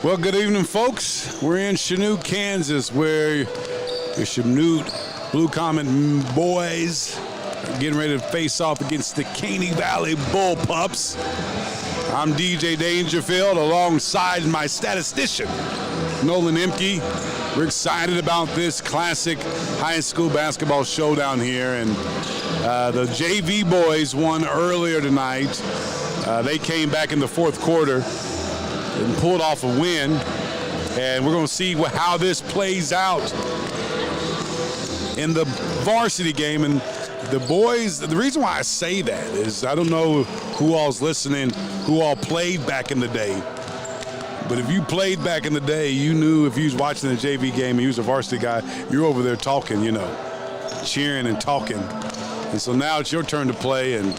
Well, good evening, folks. We're in Chanute, Kansas, where the Chanute Blue Comet boys are getting ready to face off against the Caney Valley Bullpups. I'm DJ Dangerfield alongside my statistician, Nolan Imke. We're excited about this classic high school basketball showdown here. And the JV boys won earlier tonight. They came back in the fourth quarter and pulled off a win. And we're going to see how this plays out in the varsity game. And the boys, the reason why I say that is I don't know who all's listening, who all played back in the day. But if you played back in the day, you knew if you was watching the JV game and you was a varsity guy, you're over there talking, you know, cheering and talking. And so now it's your turn to play, and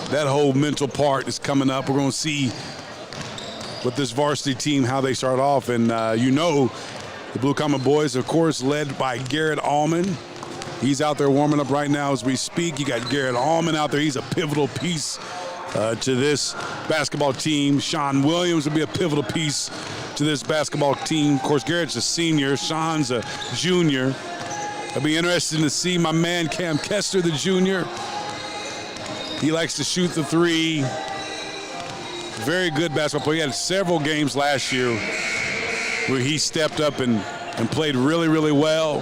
that whole mental part is coming up. We're going to see with this varsity team how they start off. And you know, the Blue Comet boys, of course, led by Garrett Allman. He's out there warming up right now as we speak. You got Garrett Allman out there. He's a pivotal piece to this basketball team. Sean Williams will be a pivotal piece to this basketball team. Of course, Garrett's a senior. Sean's a junior. It'll be interesting to see my man Cam Kester, the junior. He likes to shoot the three. Very good basketball player. He had several games last year where he stepped up and played really, really well.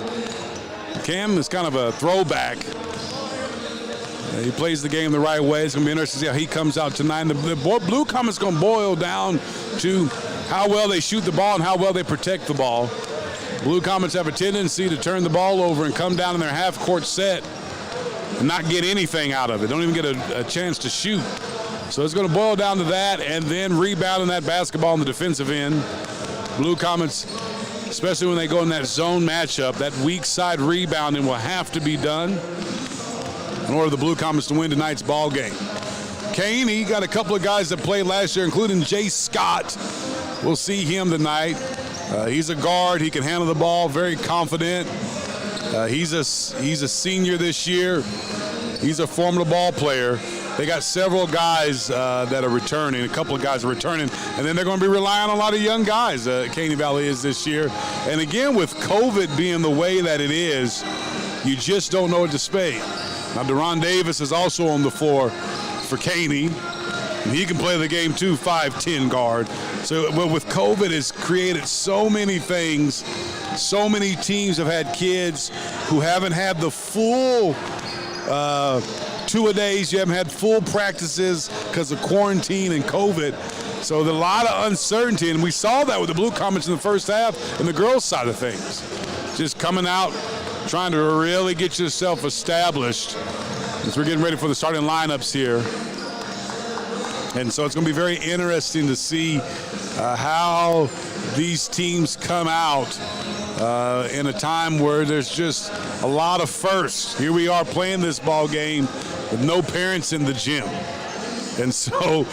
Cam is kind of a throwback. He plays the game the right way. It's going to be interesting to see how he comes out tonight. And the Blue Comet's going to boil down to how well they shoot the ball and how well they protect the ball. Blue Comets have a tendency to turn the ball over and come down in their half-court set and not get anything out of it. Don't even get a chance to shoot. So it's going to boil down to that, and then rebounding that basketball on the defensive end. Blue Comets, especially when they go in that zone matchup, that weak side rebounding will have to be done in order for the Blue Comets to win tonight's ball game. Caney got a couple of guys that played last year, including Jay Scott. We'll see him tonight. He's a guard. He can handle the ball, very confident. He's a senior this year. He's a formidable ball player. They got several guys that are returning, a couple of guys are returning, and then they're going to be relying on a lot of young guys, Caney Valley is this year. And again, with COVID being the way that it is, you just don't know what to expect. Now, Deron Davis is also on the floor for Caney. He can play the game too, 5'10" guard. So with COVID, it's created so many things. So many teams have had kids who haven't had the full two-a-days. You haven't had full practices because of quarantine and COVID. So there's a lot of uncertainty, and we saw that with the Blue Comets in the first half and the girls' side of things. Just coming out, trying to really get yourself established as we're getting ready for the starting lineups here. And so it's going to be very interesting to see how these teams come out in a time where there's just a lot of firsts. Here we are playing this ball game with no parents in the gym. And so,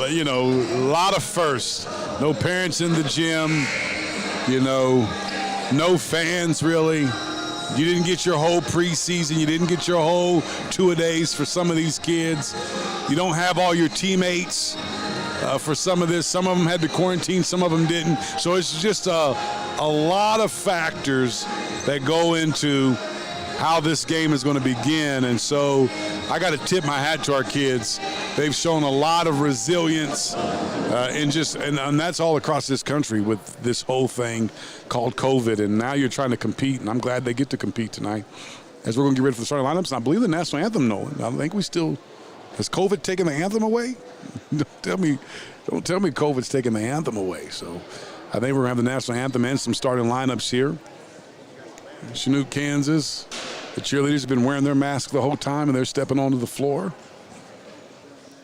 you know, a lot of firsts. No parents in the gym, you know, no fans really. You didn't get your whole preseason. You didn't get your whole two-a-days for some of these kids. You don't have all your teammates for some of this. Some of them had to quarantine, some of them didn't. So it's just a lot of factors that go into how this game is going to begin. And so I got to tip my hat to our kids. They've shown a lot of resilience and that's all across this country with this whole thing called COVID. And now you're trying to compete, and I'm glad they get to compete tonight. As we're going to get ready for the starting lineups, and I believe the national anthem, Nolan. I think we still – has COVID taken the anthem away? Don't tell me COVID's taking the anthem away. So I think we're going to have the national anthem and some starting lineups here. Chanute, Kansas. The cheerleaders have been wearing their masks the whole time, and they're stepping onto the floor.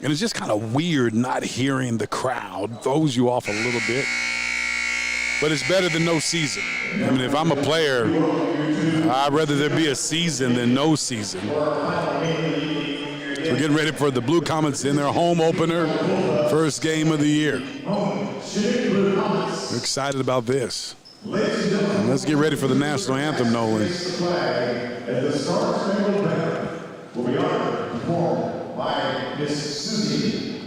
And it's just kind of weird not hearing the crowd. Throws you off a little bit. But it's better than no season. I mean, if I'm a player, I'd rather there be a season than no season. We're getting ready for the Blue Comets in their home opener, first game of the year. We're excited about this. And let's get ready for the national anthem, Nolan. Will be honored and performed by Miss Susie.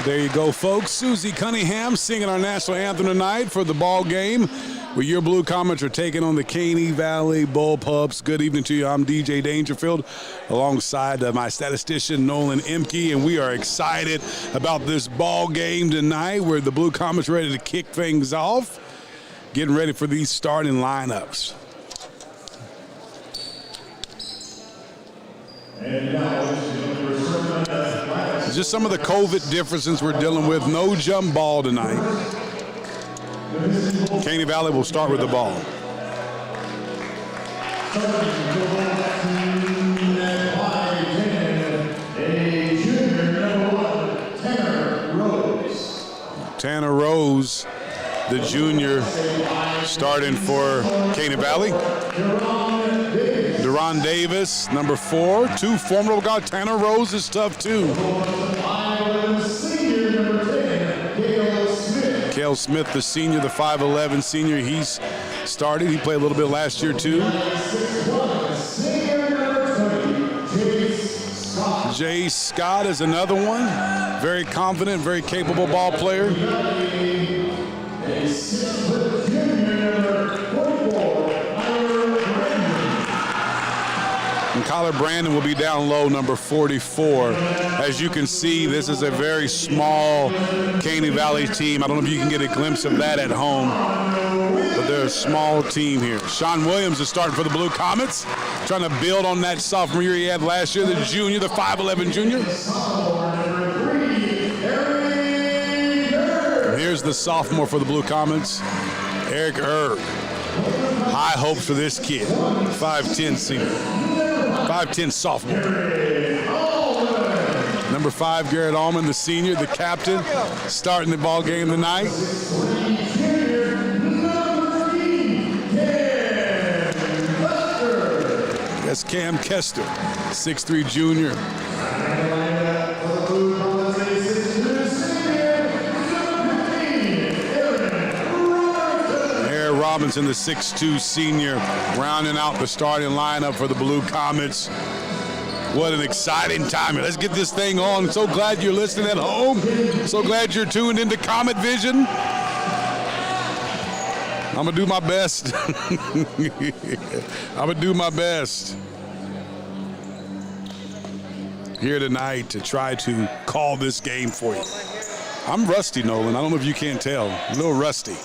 There you go, folks. Susie Cunningham singing our national anthem tonight for the ball game where your Blue Comets are taking on the Caney Valley Bullpups. Good evening to you. I'm DJ Dangerfield alongside my statistician Nolan Emke, and we are excited about this ball game tonight where the Blue Comets are ready to kick things off, getting ready for these starting lineups. And now, just some of the COVID differences we're dealing with. No jump ball tonight. Caney Valley will start with the ball. Tanner Rose, the junior, starting for Caney Valley. Deron Davis, number 4. 2 formidable guys. Tanner Rose is tough too. Cale Smith, the senior, the 5'11 senior. He's started. He played a little bit last year too. Jay Scott is another one. Very confident, very capable ball player. And Kyler Brandon will be down low, number 44. As you can see, this is a very small Caney Valley team. I don't know if you can get a glimpse of that at home, but they're a small team here. Sean Williams is starting for the Blue Comets, trying to build on that sophomore year he had last year, the junior, the 5'11 junior. And here's the sophomore for the Blue Comets, Eric Erb. High hopes for this kid, 5'10 senior. 5'10 sophomore. Number 5, Garrett Allman, the senior, the captain, starting the ball game tonight. That's Cam Kester, 6'3 junior. Robinson, the 6'2 senior, rounding out the starting lineup for the Blue Comets. What an exciting time. Let's get this thing on. So glad you're listening at home. So glad you're tuned into Comet Vision. I'm going to do my best. I'm going to do my best here tonight to try to call this game for you. I'm rusty, Nolan. I don't know if you can't tell. A little rusty.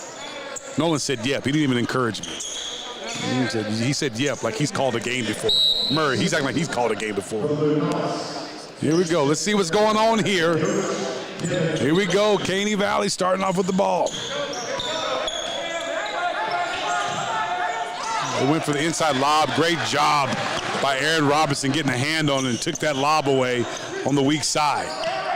Nolan said, yep. He didn't even encourage me. He said, yep, like he's called a game before. Murray, he's acting like he's called a game before. Here we go. Let's see what's going on here. Here we go. Caney Valley starting off with the ball. They went for the inside lob. Great job by Aaron Robinson getting a hand on it and took that lob away on the weak side.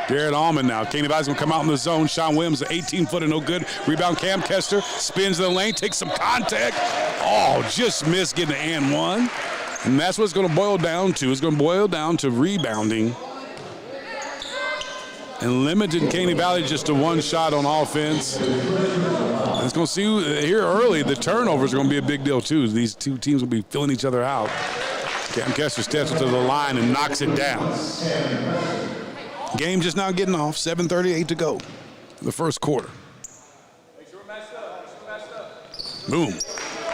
Garrett Allman now. Caney Valley's going to come out in the zone. Sean Williams, an 18-footer, no good. Rebound, Cam Kester. Spins in the lane, takes some contact. Oh, just missed getting an and one. And that's what it's going to boil down to. It's going to boil down to rebounding. And limited Caney Valley just to one shot on offense. And it's going to see here early, the turnovers are going to be a big deal too. These two teams will be filling each other out. Cam Kester steps to the line and knocks it down. Game just now getting off, 7:38 to go, the first quarter. Boom.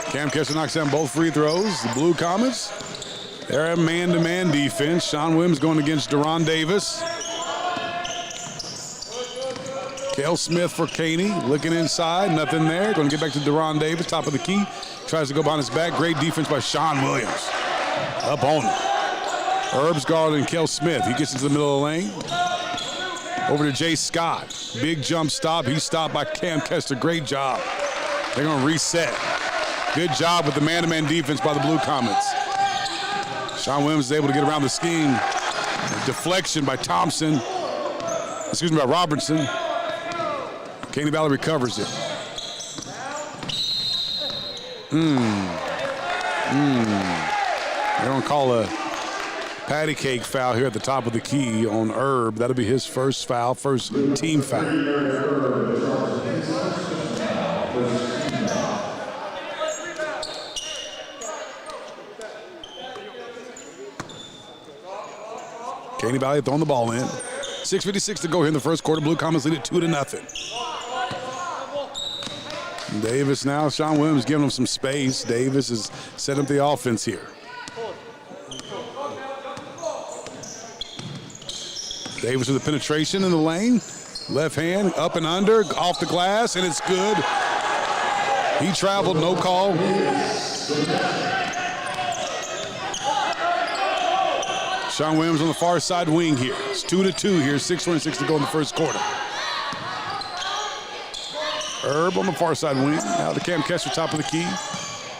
Cam Kester knocks down both free throws. The Blue Comets, they're a man-to-man defense. Sean Williams going against Deron Davis. Cale Smith for Caney, looking inside, nothing there. Going to get back to Deron Davis, top of the key. Tries to go behind his back. Great defense by Sean Williams. Up on him. Herb's guarding Cale Smith. He gets into the middle of the lane. Over to Jay Scott. Big jump stop. He's stopped by Cam Kester. Great job. They're going to reset. Good job with the man-to-man defense by the Blue Comets. Sean Williams is able to get around the scheme. Deflection by Thompson. Excuse me, by Robertson. Caney Valley recovers it. They're going to call a patty cake foul here at the top of the key on Herb. That'll be his first foul, first team foul. Caney Valley throwing the ball in. 6:56 to go here in the first quarter. Blue Comets lead it 2-0. Davis now. Sean Williams giving him some space. Davis has set up the offense here. Davis with the penetration in the lane. Left hand, up and under, off the glass, and it's good. He traveled, no call. Sean Williams on the far side wing here. It's 2-2 here, 6:26 to go in the first quarter. Herb on the far side wing. Now to Cam Kester, top of the key.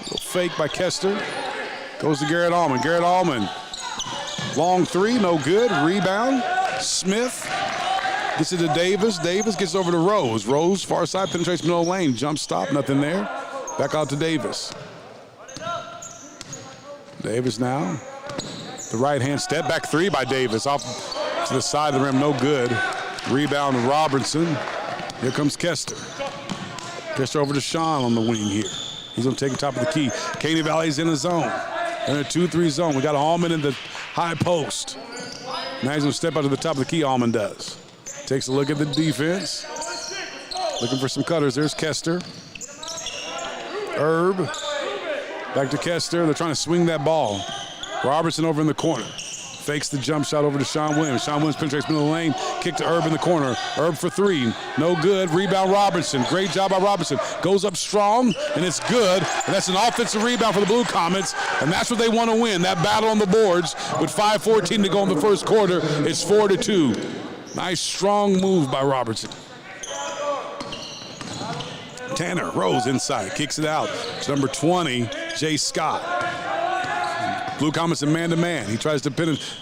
Little fake by Kester. Goes to Garrett Allman. Garrett Allman. Long three, no good. Rebound. Smith. Gets it to Davis. Davis gets over to Rose. Rose, far side, penetrates middle lane. Jump stop, nothing there. Back out to Davis. Davis now. The right hand step back three by Davis. Off to the side of the rim, no good. Rebound to Robertson. Here comes Kester. Kester over to Sean on the wing here. He's going to take the top of the key. Caney Valley's in the zone. In a 2-3 zone. We got Allman in the high post. Now he's going to step out to the top of the key, Allman does. Takes a look at the defense. Looking for some cutters. There's Kester. Herb. Back to Kester. They're trying to swing that ball. Robertson over in the corner. Fakes the jump shot over to Sean Williams. Sean Williams penetrates middle of the lane. Kick to Herb in the corner. Herb for three. No good. Rebound Robertson. Great job by Robertson. Goes up strong, and it's good. And that's an offensive rebound for the Blue Comets, and that's what they want to win, that battle on the boards. With 5:14 to go in the first quarter, it's 4-2. Nice, strong move by Robertson. Tanner Rose inside. Kicks it out. It's number 20, Jay Scott. Blue Comets in man-to-man. He tries to penetrate.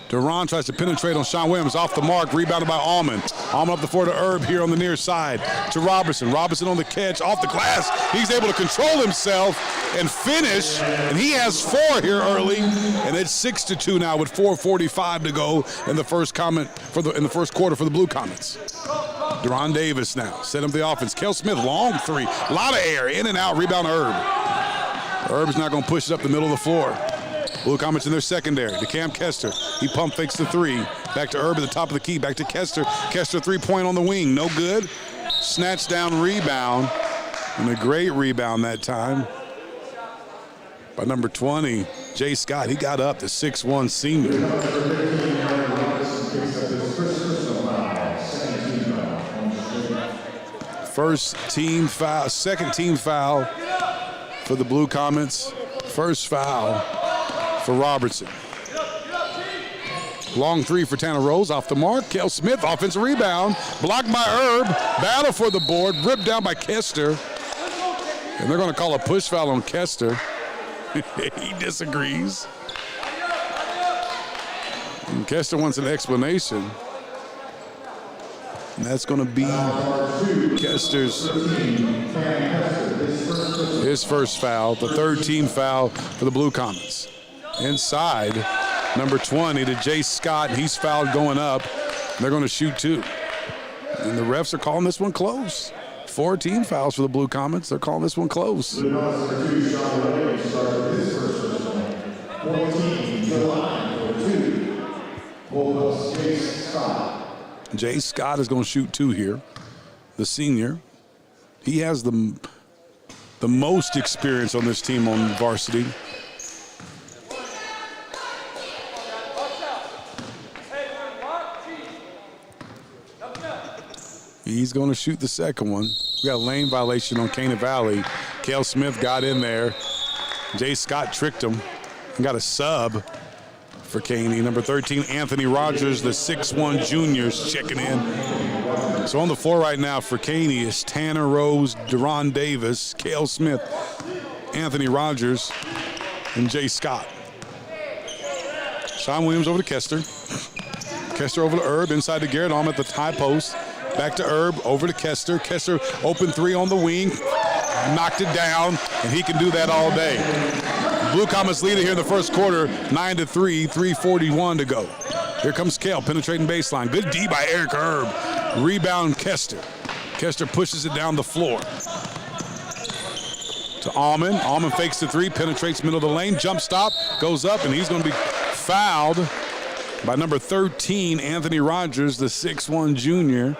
Deron tries to penetrate on Sean Williams. Off the mark. Rebounded by Allman. Allman up the floor to Herb here on the near side. To Robertson. Robertson on the catch. Off the glass. He's able to control himself and finish. And he has 4 here early. And it's 6-2 now with 4:45 to go in the first quarter for the Blue Comets. Deron Davis now. Set up the offense. Cale Smith, long three. A lot of air. In and out. Rebound Herb. Herb's not going to push it up the middle of the floor. Blue Comets in their secondary. To Cam Kester. He pump fakes the three. Back to Herb at the top of the key. Back to Kester. Kester three-point on the wing. No good. Snatch down rebound. And a great rebound that time by number 20, Jay Scott. He got up, the 6'1" senior. First team foul, second team foul for the Blue Comets. First foul for Robertson. Long three for Tanner Rose, off the mark. Cale Smith, offensive rebound. Blocked by Herb. Battle for the board. Ripped down by Kester. And they're going to call a push foul on Kester. He disagrees. And Kester wants an explanation. And that's going to be Kester's his first foul, the third team foul for the Blue Comets. Inside, number 20 to Jay Scott. He's fouled going up. They're going to shoot 2. And the refs are calling this one close. 4 team fouls for the Blue Comets. They're calling this one close. Jay Scott is going to shoot 2 here, the senior. He has the most experience on this team on varsity. He's going to shoot the second one. We got a lane violation on Caney Valley. Cale Smith got in there. Jay Scott tricked him and got a sub for Caney. Number 13, Anthony Rogers, the 6'1 juniors, checking in. So on the floor right now for Caney is Tanner Rose, Deron Davis, Cale Smith, Anthony Rogers, and Jay Scott. Sean Williams over to Kester. Kester over to Erb, inside to Garrett Allman at the high post. Back to Erb, over to Kester. Kester open three on the wing, knocked it down, and he can do that all day. Blue Comets lead it here in the first quarter, 9-3, 3:41 to go. Here comes Cale, penetrating baseline. Good D by Eric Erb. Rebound Kester. Kester pushes it down the floor. To Allman. Allman fakes the three, penetrates middle of the lane, jump stop, goes up, and he's going to be fouled by number 13, Anthony Rogers, the 6'1 junior.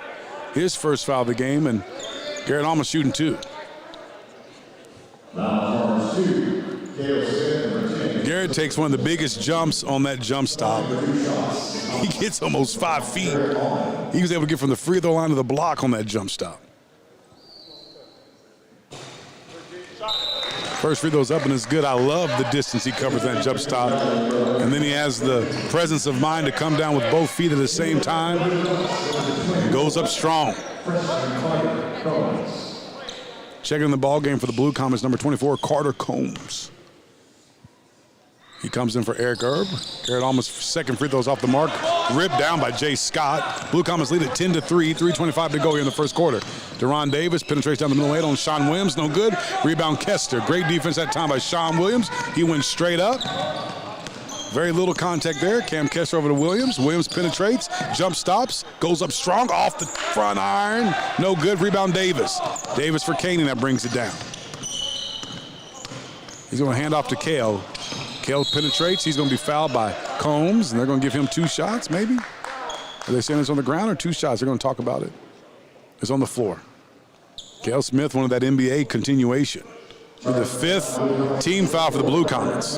His first foul of the game, and Garrett Allman shooting two. Garrett takes one of the biggest jumps on that jump stop. He gets almost 5 feet. He was able to get from the free throw line to the block on that jump stop. First free throw's up and it's good. I love the distance he covers that jump stop. And then he has the presence of mind to come down with both feet at the same time. Goes up strong. Checking the ball game for the Blue Comets, number 24, Carter Combs. He comes in for Eric Erb. Garrett Allman's second free throw's off the mark. Ripped down by Jay Scott. Blue Comets lead at 10-3, 3:25 to go here in the first quarter. Deron Davis penetrates down the middle lane on Sean Williams. No good. Rebound Kester. Great defense that time by Sean Williams. He went straight up. Very little contact there. Cam Kester over to Williams. Williams penetrates. Jump stops. Goes up strong off the front iron. No good. Rebound Davis. Davis for Caney. That brings it down. He's going to hand off to Cale. Cale penetrates. He's going to be fouled by Combs, and they're going to give him 2 shots, maybe? Are they saying it's on the ground or 2 shots? They're going to talk about it. It's on the floor. Cale Smith, one of that NBA continuation. With the 5th team foul for the Blue Comets.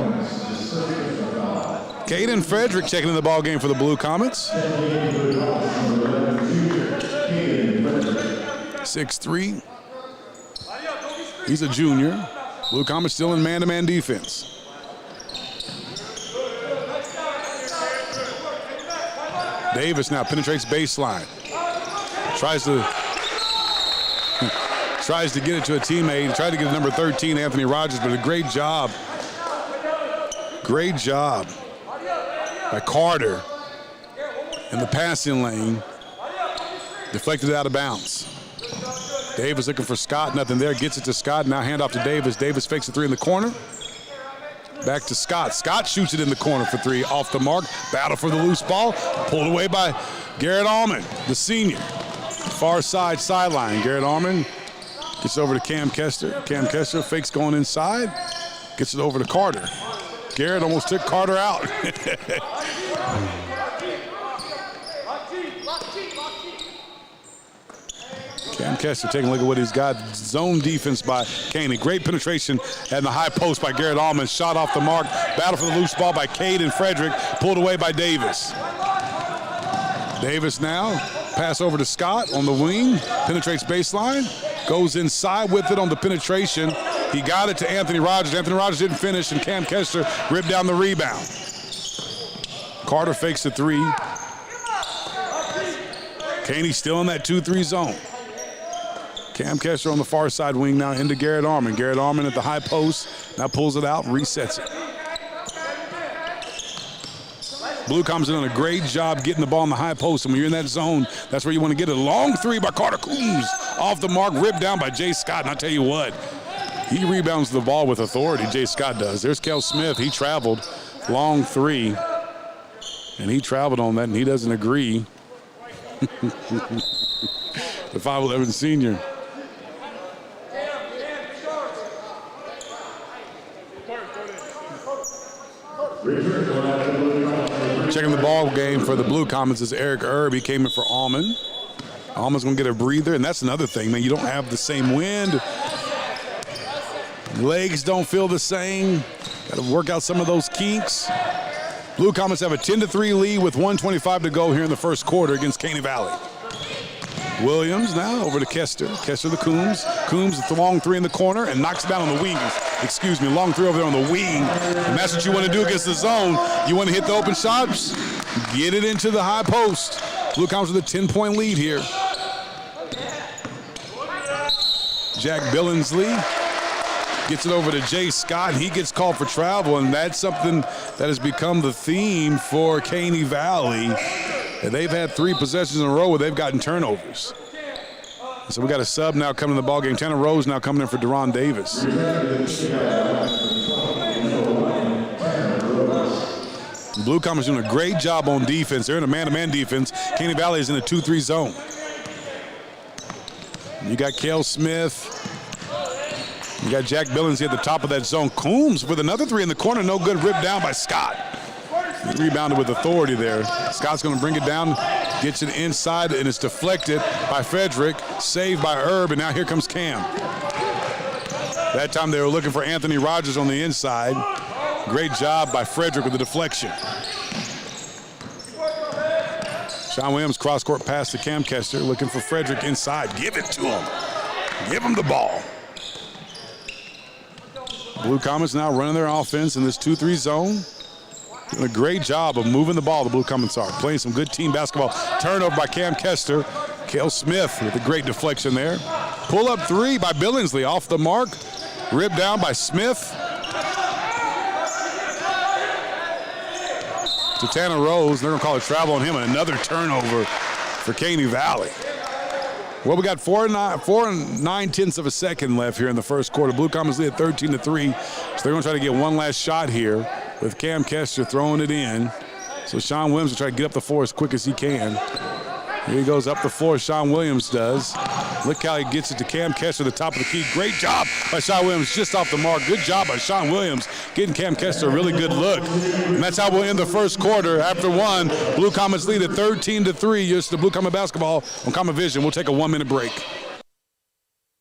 Caden Frederick checking in the ball game for the Blue Comets. 6'3". He's a junior. Blue Comets still in man-to-man defense. Davis now penetrates baseline. Tries to get it to a teammate. Tried to get to number 13, Anthony Rogers, but a great job. Great job by Carter in the passing lane. Deflected out of bounds. Davis looking for Scott. Nothing there. Gets it to Scott. Now hand off to Davis. Davis fakes a three in the corner. Back to Scott. Scott shoots it in the corner for 3. Off the mark. Battle for the loose ball. Pulled away by Garrett Allman, the senior. Far side sideline. Garrett Allman gets over to Cam Kester. Cam Kester fakes going inside. Gets it over to Carter. Garrett almost took Carter out. Cam Kester taking a look at what he's got. Zone defense by Caney. Great penetration at the high post by Garrett Allman. Shot off the mark. Battle for the loose ball by Caden Frederick. Pulled away by Davis. Davis now. Pass over to Scott on the wing. Penetrates baseline. Goes inside with it on the penetration. He got it to Anthony Rogers. Anthony Rogers didn't finish, and Cam Kester ripped down the rebound. Carter fakes the 3. Caney still in that 2-3 zone. Cam Kester on the far side wing now into Garrett Allman. Garrett Allman at the high post. Now pulls it out, resets it. Blue Comets done a great job getting the ball in the high post. And when you're in that zone, that's where you want to get it. Long 3 by Carter Combs. Off the mark, ripped down by Jay Scott. And I'll tell you what, he rebounds the ball with authority, Jay Scott does. There's Cale Smith. He traveled. Long 3. And he traveled on that, and he doesn't agree. The 5'11 senior. Checking the ball game for the Blue Comets is Eric Erb. He came in for Allman. Almost going to get a breather, and that's another thing, man. You don't have the same wind. Legs don't feel the same. Got to work out some of those kinks. Blue Comets have a 10-3 lead with 1:25 to go here in the first quarter against Caney Valley. Williams now over to Kester. Kester to Coombs. Coombs with the long three in the corner and knocks it down on the wing. Excuse me, long three over there on the wing. And that's what you want to do against the zone. You want to hit the open shots, get it into the high post. Blue Comets with a 10-point lead here. Jack Billingsley gets it over to Jay Scott. He gets called for travel, and that's something that has become the theme for Caney Valley. And they've had 3 possessions in a row where they've gotten turnovers. So we got a sub now coming in the ballgame. Tanner Rose now coming in for Deron Davis. Blue Comets doing a great job on defense. They're in a man-to-man defense. Caney Valley is in a 2-3 zone. You got Cale Smith. You got Jack Billingsley at the top of that zone. Coombs with another 3 in the corner. No good. Ripped down by Scott. He rebounded with authority there. Scott's going to bring it down. Gets it inside, and it's deflected by Frederick. Saved by Herb, and now here comes Cam. That time they were looking for Anthony Rogers on the inside. Great job by Frederick with the deflection. Sean Williams cross-court pass to Cam Kester, looking for Frederick inside. Give it to him. Give him the ball. Blue Comets now running their offense in this 2-3 zone. Doing a great job of moving the ball, the Blue Comets are. Playing some good team basketball. Turnover by Cam Kester. Cale Smith with a great deflection there. Pull-up 3 by Billingsley off the mark. Ripped down by Smith. To Tanner Rose. They're going to call a travel on him, and another turnover for Caney Valley. Well, we got 4 9/10 of a second left here in the first quarter. Blue Comets lead at 13-3, so they're going to try to get one last shot here with Cam Kester throwing it in. So Sean Williams will try to get up the floor as quick as he can. Here he goes up the floor, Sean Williams does. Look how he gets it to Cam Kester, the top of the key. Great job by Sean Williams, just off the mark. Good job by Sean Williams, getting Cam Kester a really good look. And that's how we'll end the first quarter. After 1, Blue Comets lead at 13-3. Just the Blue Comet basketball on Comet Vision. We'll take a 1-minute break.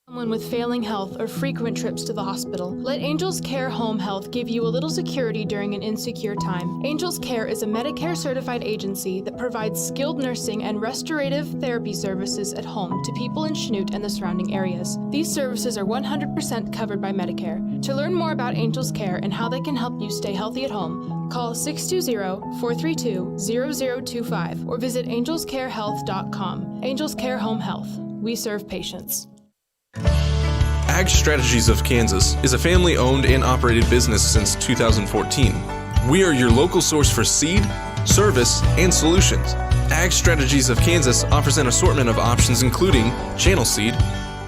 Someone with failing health or frequent trips to the hospital. Let Angels Care Home Health give you a little security during an insecure time. Angels Care is a Medicare certified agency that provides skilled nursing and restorative therapy services at home to people in Chanute and the surrounding areas. These services are 100% covered by Medicare. To learn more about Angels Care and how they can help you stay healthy at home, call 620-432-0025 or visit angelscarehealth.com. Angels Care Home Health. We serve patients. Ag Strategies of Kansas is a family-owned and operated business since 2014. We are your local source for seed, service, and solutions. Ag Strategies of Kansas offers an assortment of options including channel seed,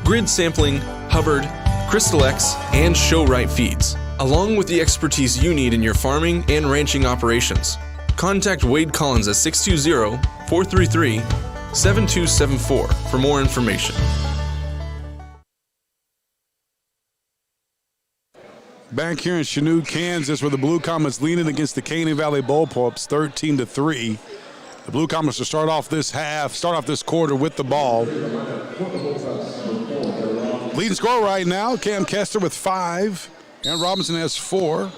grid sampling, Hubbard, Crystal X, and Show-Right feeds, along with the expertise you need in your farming and ranching operations. Contact Wade Collins at 620-433-7274 for more information. Back here in Chanute, Kansas, where the Blue Comets leaning against the Caney Valley Bullpups, 13-3. The Blue Comets will start off this quarter with the ball. Leading scorer right now, Cam Kester with 5. Aaron Robinson has 4.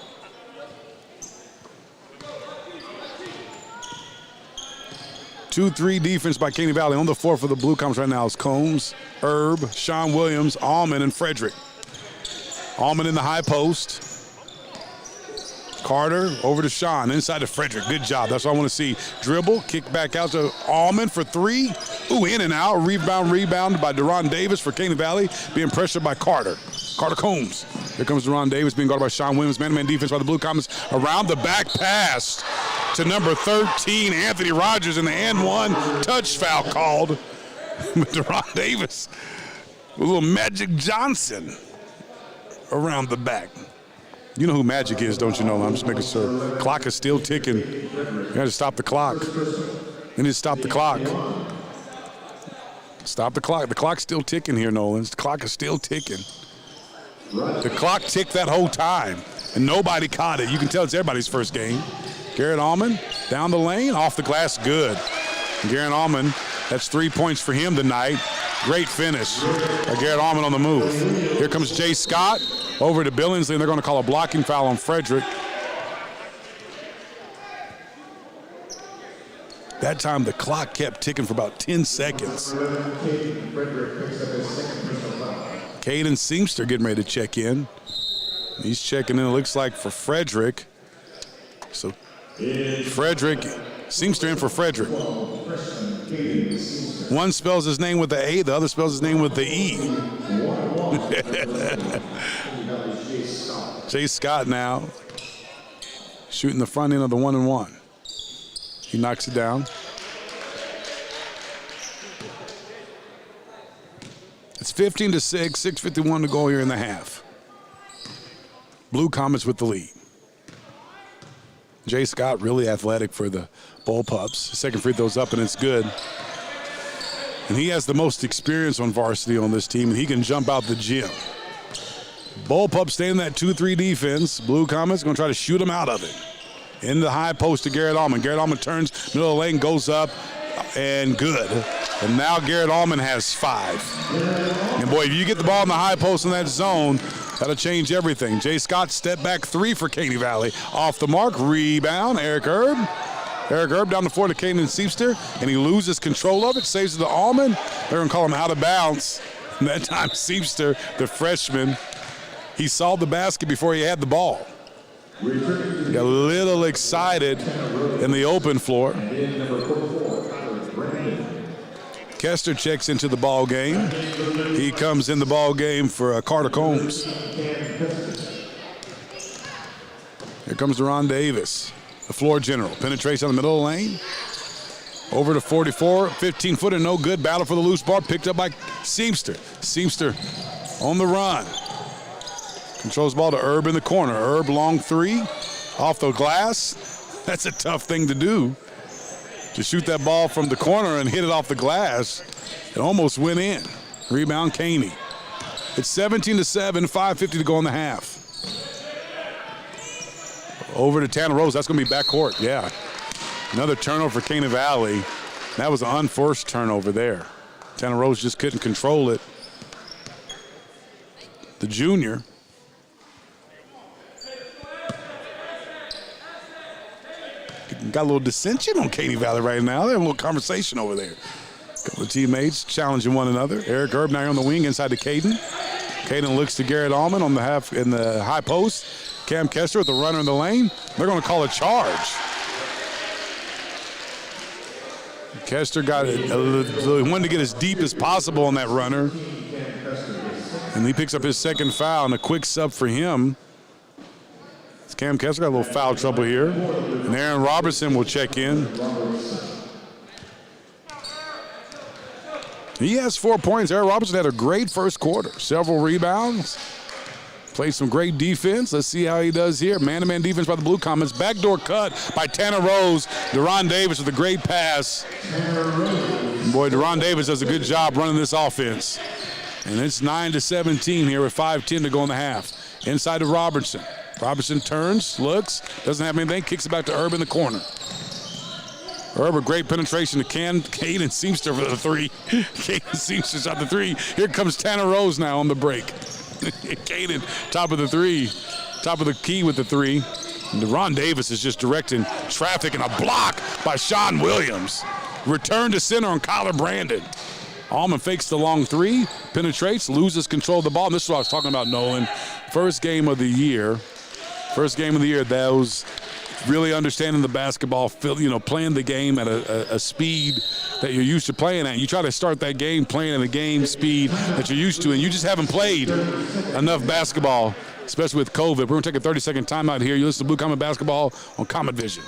Two-three defense by Caney Valley. On the floor for the Blue Comets right now is Combs, Herb, Sean Williams, Allman, and Frederick. Allman in the high post. Carter over to Sean, inside to Frederick. Good job. That's what I want to see. Dribble, kick back out to Allman for 3. Ooh, in and out. Rebound by Deron Davis for Caney Valley, being pressured by Carter. Carter Combs. Here comes Deron Davis being guarded by Sean Williams. Man-to-man defense by the Blue Comets. Around the back pass to number 13, Anthony Rogers, and the and-one touch foul called. Deron Davis with a little Magic Johnson around the back. You know who Magic is, don't you know? I'm just making sure. Clock is still ticking. You got to stop the clock. You need to stop the clock. Stop the clock. The clock's still ticking here, Nolan. The clock is still ticking. The clock ticked that whole time, and nobody caught it. You can tell it's everybody's first game. Garrett Allman down the lane, off the glass, good. Garrett Allman That's 3 points for him tonight. Great finish by Garrett Allman on the move. Here comes Jay Scott over to Billingsley, and they're going to call a blocking foul on Frederick. That time the clock kept ticking for about 10 seconds. Caden Seamster getting ready to check in. He's checking in, it looks like, for Frederick. So Frederick, Seamster in for Frederick. One spells his name with the A, the other spells his name with the E. Jay Scott now shooting the front end of the 1-and-1. He knocks it down. It's 15-6, 6:51 to go here in the half. Blue Comets with the lead. Jay Scott really athletic for the Bull Pups. Second free throw's up and it's good. And he has the most experience on varsity on this team, and he can jump out the gym. Bull Pups stay in that 2-3 defense. Blue Comets going to try to shoot him out of it. In the high post to Garrett Allman. Garrett Allman turns, middle of the lane, goes up, and good. And now Garrett Allman has 5. And boy, if you get the ball in the high post in that zone, that'll change everything. Jay Scott, step back 3 for Caney Valley. Off the mark, rebound, Eric Erb. Eric Erb down the floor to Caden Seamster, and he loses control of it, saves it to Allman. They're going to call him out of bounds. And that time, Seamster, the freshman, he saw the basket before he had the ball. He got a little excited in the open floor. Kester checks into the ball game. He comes in the ball game for Carter Combs. Here comes Deron Davis, the floor general. Penetration on the middle of the lane. Over to 44, 15-footer, no good. Battle for the loose ball, picked up by Seamster. Seamster on the run. Controls the ball to Erb in the corner. Erb, long 3, off the glass. That's a tough thing to do, to shoot that ball from the corner and hit it off the glass. It almost went in. Rebound, Caney. It's 17-7, 5:50 to go in the half. Over to Tanner Rose. That's going to be backcourt. Yeah. Another turnover for Caney Valley. That was an unforced turnover there. Tanner Rose just couldn't control it. The junior. Got a little dissension on Caney Valley right now. They're having a little conversation over there. A couple of teammates challenging one another. Eric Erb now on the wing inside to Caden. Caden looks to Garrett Allman on the half in the high post. Cam Kester with the runner in the lane. They're going to call a charge. Kester wanted to get as deep as possible on that runner. And he picks up his second foul, and a quick sub for him. Cam Kester got a little foul trouble here. And Aaron Robertson will check in. He has 4 points. Aaron Robertson had a great first quarter. Several rebounds. Played some great defense. Let's see how he does here. Man-to-man defense by the Blue Comets. Backdoor cut by Tanner Rose. Deron Davis with a great pass. Boy, Deron Davis does a good job running this offense. And it's 9-17 here with 5:10 to go in the half. Inside to Robertson. Robertson turns, looks, doesn't have anything, kicks it back to Erb in the corner. Erb, a great penetration to Caden Seamster for the 3. Caden Seamster shot the 3. Here comes Tanner Rose now on the break. Caden, top of the 3, top of the key with the 3. And Deron Davis is just directing traffic, and a block by Sean Williams. Return to center on Kyler Brandon. Allman fakes the long 3, penetrates, loses control of the ball. And this is what I was talking about, Nolan. First game of the year, those really understanding the basketball, playing the game at a speed that you're used to playing at. You try to start that game playing at a game speed that you're used to, and you just haven't played enough basketball, especially with COVID. We're going to take a 30-second timeout here. You listen to Blue Comet Basketball on Comet Vision.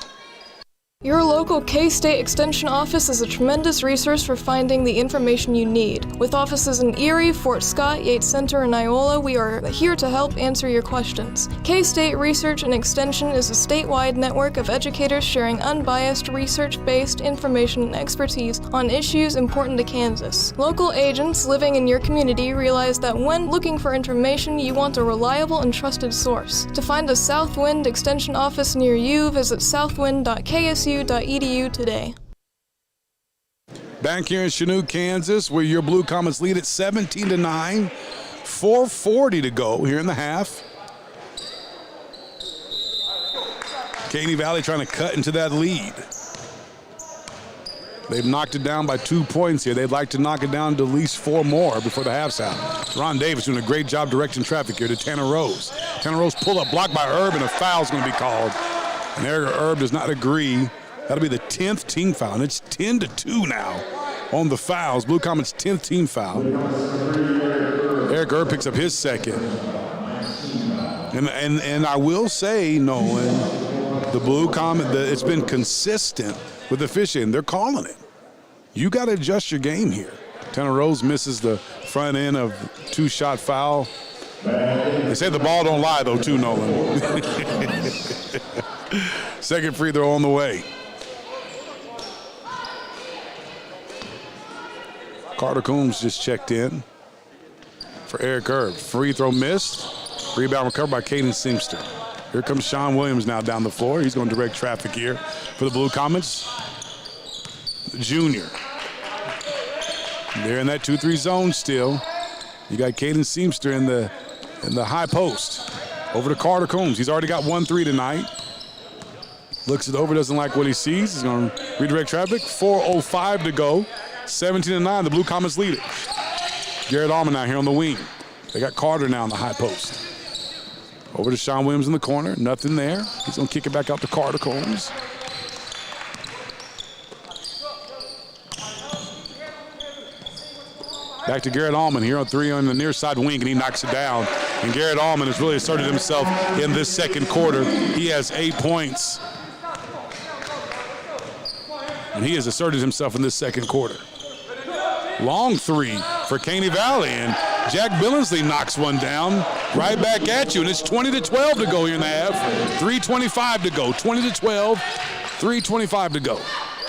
Your local K-State Extension office is a tremendous resource for finding the information you need. With offices in Erie, Fort Scott, Yates Center, and Iola, we are here to help answer your questions. K-State Research and Extension is a statewide network of educators sharing unbiased, research-based information and expertise on issues important to Kansas. Local agents living in your community realize that when looking for information, you want a reliable and trusted source. To find a Southwind Extension office near you, visit southwind.ksu.edu today. Back here in Chanute, Kansas, where your Blue Comets lead at 17-9. 4:40 to go here in the half. Caney Valley trying to cut into that lead. They've knocked it down by 2 points here. They'd like to knock it down to at least 4 more before the half's out. Ron Davis doing a great job directing traffic here to Tanner Rose. Tanner Rose pull up, blocked by Herb, and a foul's going to be called. And Eric Herb does not agree. That'll be the 10th team foul, and it's 10-2 now on the fouls. Blue Comets' 10th team foul. Eric Herb picks up his second. And I will say, Nolan, the Blue Comet, it's been consistent with officiating. They're calling it. You got to adjust your game here. Tanner Rose misses the front end of 2-shot foul. They say the ball don't lie, though, too, Nolan. Second free throw on the way. Carter Coombs just checked in for Eric Herb. Free throw missed. Rebound recovered by Caden Seamster. Here comes Sean Williams now down the floor. He's going to direct traffic here for the Blue Comets. The junior. They're in that 2-3 zone still. You got Caden Seamster in the high post. Over to Carter Coombs. He's already got 1-3 tonight. Looks it over, doesn't like what he sees. He's going to redirect traffic. 4:05 to go. 17-9. The Blue Comets lead it. Garrett Allman now here on the wing. They got Carter now in the high post. Over to Sean Williams in the corner. Nothing there. He's going to kick it back out to Carter Coombs. Back to Garrett Allman here on 3 on the near side wing, and he knocks it down. And Garrett Allman has really asserted himself in this second quarter. He has 8 points. And he has asserted himself in this second quarter. Long three for Caney Valley, and Jack Billingsley knocks one down right back at you, and it's 20-12 to go here in the half. 3:25 to go, 20-12, 3:25 to go.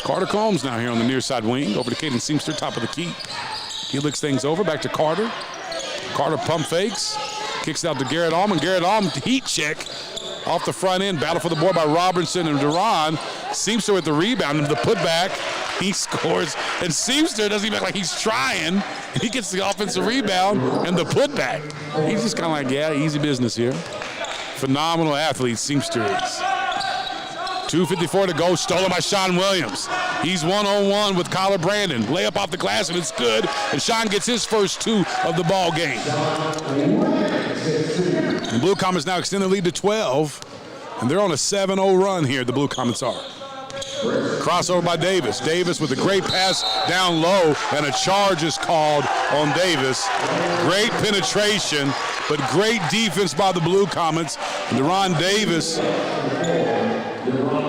Carter Combs now here on the near side wing, over to Caden Seamster, top of the key. He looks things over, back to Carter. Carter pump fakes, kicks out to Garrett Allman. Garrett Allman, heat check off the front end. Battle for the board by Robertson and Duran. Seamster with the rebound and the putback. He scores, and Seamster doesn't even act like he's trying. He gets the offensive rebound and the putback. He's just kind of like, yeah, easy business here. Phenomenal athlete, Seamster is. 2:54 to go, stolen by Sean Williams. He's one-on-one with Kyler Brandon. Layup off the glass, and it's good. And Sean gets his first 2 of the ball game. The Blue Comets now extend the lead to 12, and they're on a 7-0 run here, the Blue Comets are. Crossover by Davis. Davis with a great pass down low, and a charge is called on Davis. Great penetration, but great defense by the Blue Comets. And Deron Davis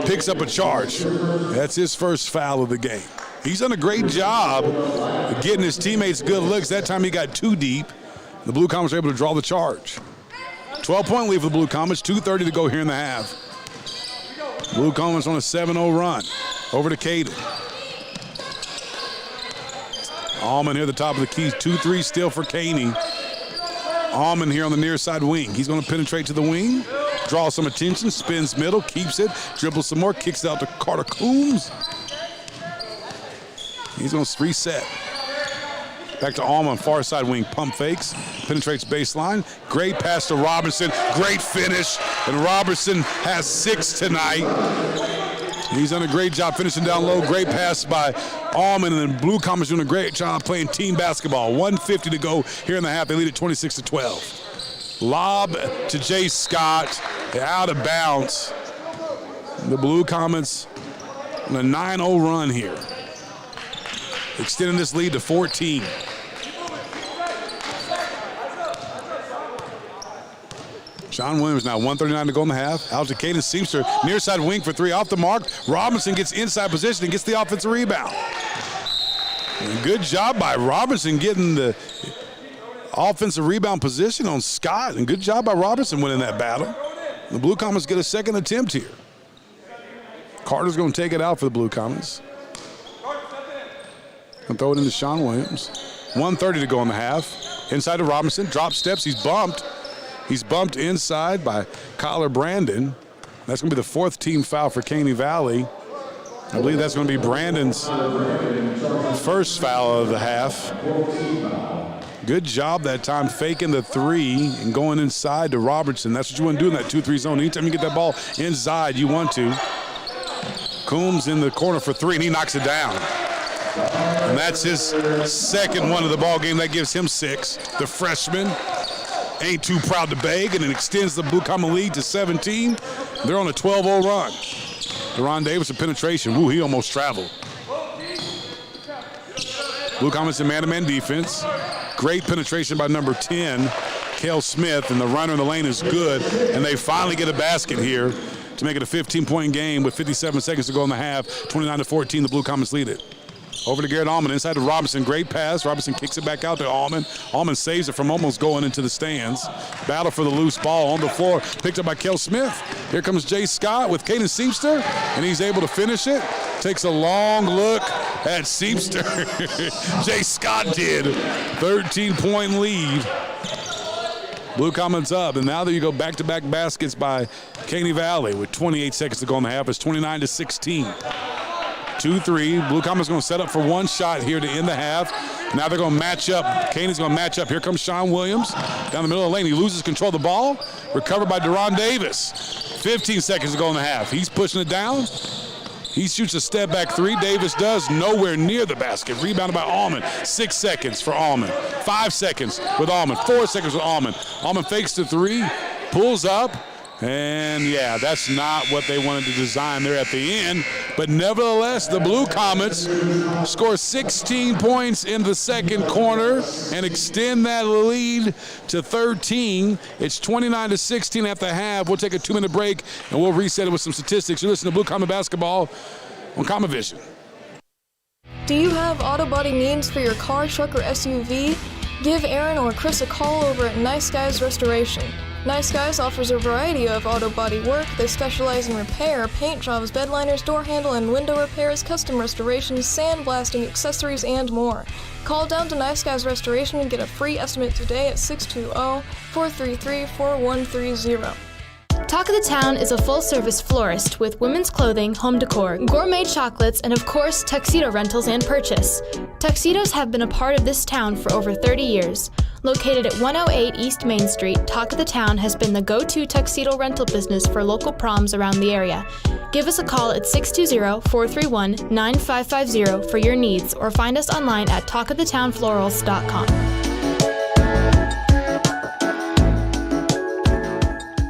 picks up a charge. That's his first foul of the game. He's done a great job of getting his teammates good looks. That time he got too deep. The Blue Comets were able to draw the charge. 12-point lead for the Blue Comets, 2:30 to go here in the half. Blue Comets on a 7-0 run. Over to Caden. Allman here at the top of the key. 2-3 still for Caney. Allman here on the near side wing. He's going to penetrate to the wing. Draw some attention. Spins middle. Keeps it. Dribbles some more. Kicks it out to Carter Coombs. He's going to reset. Back to Allman, far side wing. Pump fakes. Penetrates baseline. Great pass to Robertson. Great finish. And Robertson has 6 tonight. He's done a great job finishing down low. Great pass by Allman, and then Blue Comets doing a great job playing team basketball. 1:50 to go here in the half. They lead at 26-12. Lob to Jay Scott. Out of bounds. The Blue Comets on a 9-0 run here. Extending this lead to 14. Sean Williams now, 1:39 to go in the half. Out to Caden Seamster, near side wing for 3, off the mark. Robinson gets inside position and gets the offensive rebound. And good job by Robinson getting the offensive rebound position on Scott, and good job by Robinson winning that battle. The Blue Comets get a second attempt here. Carter's going to take it out for the Blue Comets. And throw it into Sean Williams. 1:30 to go in the half. Inside to Robinson, drop steps, he's bumped. He's bumped inside by Kyler Brandon. That's going to be the 4th team foul for Caney Valley. I believe that's going to be Brandon's first foul of the half. Good job that time faking the three and going inside to Robertson. That's what you want to do in that 2-3 zone. Anytime you get that ball inside, you want to. Coombs in the corner for three, and he knocks it down. And that's his second one of the ball game. That gives him 6. The freshman ain't too proud to beg, and it extends the Blue Comet lead to 17. They're on a 12-0 run. Deron Davis, a penetration. Woo, he almost traveled. Blue Comets in man-to-man defense. Great penetration by number 10, Cale Smith, and the runner in the lane is good, and they finally get a basket here to make it a 15-point game with 57 seconds to go in the half. 29-14, the Blue Comets lead it. Over to Garrett Allman, inside to Robinson. Great pass. Robinson kicks it back out to Allman. Allman saves it from almost going into the stands. Battle for the loose ball on the floor. Picked up by Cale Smith. Here comes Jay Scott with Caden Seamster, and he's able to finish it. Takes a long look at Seamster. Jay Scott did. 13-point lead. Blue Comets up, and now that you go back-to-back baskets by Caney Valley with 28 seconds to go in the half. It's 29-16. 2-3. Blue Comets going to set up for one shot here to end the half. Now they're going to match up. Caney's going to match up. Here comes Sean Williams down the middle of the lane. He loses control of the ball. Recovered by Deron Davis. 15 seconds to go in the half. He's pushing it down. He shoots a step back three. Davis does nowhere near the basket. Rebounded by Allman. 6 seconds for Allman. 5 seconds with Allman. 4 seconds with Allman. Allman fakes the three, pulls up, and yeah, that's not what they wanted to design there at the end. But nevertheless, the Blue Comets score 16 points in the second quarter and extend that lead to 13. It's 29-16 at the half. We'll take a 2-minute break and we'll reset it with some statistics. You're listening to Blue Comet Basketball on Comet Vision. Do you have auto body needs for your car, truck, or SUV? Give Aaron or Chris a call over at Nice Guys Restoration. Nice Guys offers a variety of auto body work. They specialize in repair, paint jobs, bed liners, door handle and window repairs, custom restorations, sandblasting, accessories, and more. Call down to Nice Guys Restoration and get a free estimate today at 620-433-4130. Talk of the Town is a full-service florist with women's clothing, home decor, gourmet chocolates, and of course, tuxedo rentals and purchase. Tuxedos have been a part of this town for over 30 years. Located at 108 East Main Street, Talk of the Town has been the go-to tuxedo rental business for local proms around the area. Give us a call at 620-431-9550 for your needs or find us online at talkofthetownflorals.com.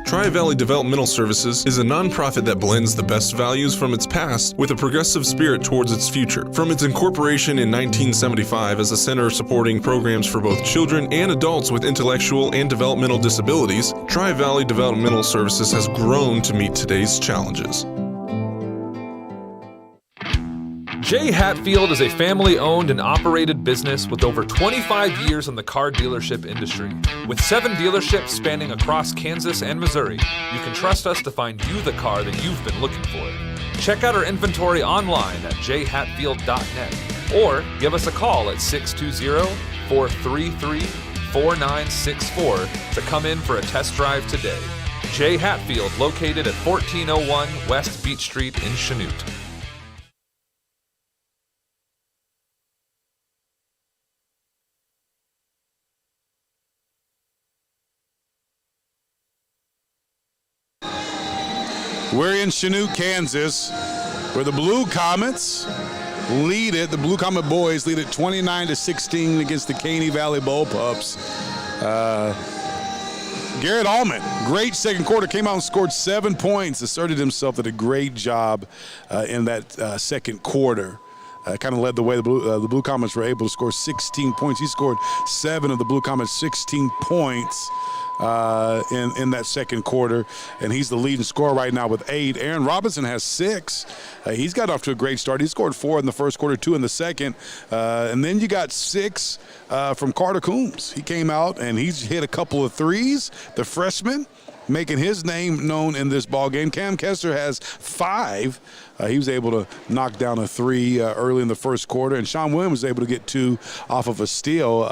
Tri-Valley Developmental Services is a nonprofit that blends the best values from its past with a progressive spirit towards its future. From its incorporation in 1975 as a center supporting programs for both children and adults with intellectual and developmental disabilities, Tri-Valley Developmental Services has grown to meet today's challenges. J. Hatfield is a family-owned and operated business with over 25 years in the car dealership industry. With 7 dealerships spanning across Kansas and Missouri, you can trust us to find you the car that you've been looking for. Check out our inventory online at jhatfield.net or give us a call at 620-433-4964 to come in for a test drive today. J. Hatfield, located at 1401 West Beach Street in Chanute. We're in Chanute, Kansas, where the Blue Comets lead it. The Blue Comet boys lead it 29-16 against the Caney Valley Bullpups. Garrett Allman, great second quarter, came out and scored 7 points, asserted himself, did a great job in that second quarter. Kind of led the way. The Blue Comets were able to score 16 points. He scored 7 of the Blue Comets' 16 points in that second quarter, and he's the leading scorer right now with 8. Aaron Robinson has 6. He's got off to a great start. He scored 4 in the first quarter, 2 in the second, and then you got 6 from Carter Coombs. He came out and he's hit a couple of threes, the freshman, making his name known in this ball game. Cam Kester has 5. He was able to knock down a 3 early in the first quarter, and Sean Williams was able to get 2 off of a steal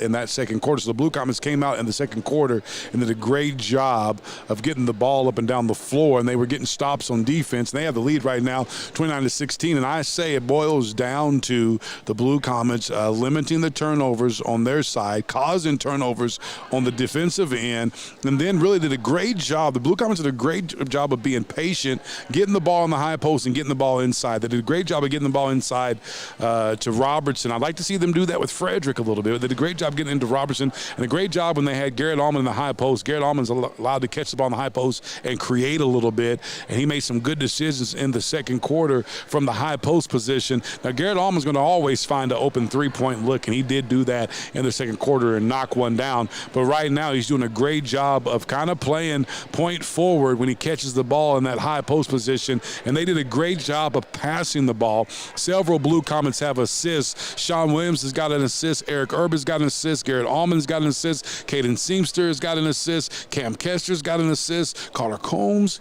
in that second quarter. So the Blue Comets came out in the second quarter and did a great job of getting the ball up and down the floor, and they were getting stops on defense. And they have the lead right now, 29-16. And I say it boils down to the Blue Comets limiting the turnovers on their side, causing turnovers on the defensive end, and then really did a great job. The Blue Comets did a great job of being patient, getting the ball in the high post and getting the ball inside. They did a great job of getting the ball inside to Robertson. I'd like to see them do that with Frederick a little bit. They did a great job getting into Robertson, and a great job when they had Garrett Allman in the high post. Garrett Allman's allowed to catch the ball in the high post and create a little bit, and he made some good decisions in the second quarter from the high post position. Now, Garrett Allman's going to always find an open three-point look, and he did do that in the second quarter and knock one down. But right now, he's doing a great job of kind of playing point forward when he catches the ball in that high post position, and they did a great job of passing the ball. Several Blue Comets have assists. Sean Williams has got an assist. Eric Urban's got an assist. Garrett Allman's got an assist. Caden Seamster has got an assist. Cam Kester's got an assist. Carter Coombs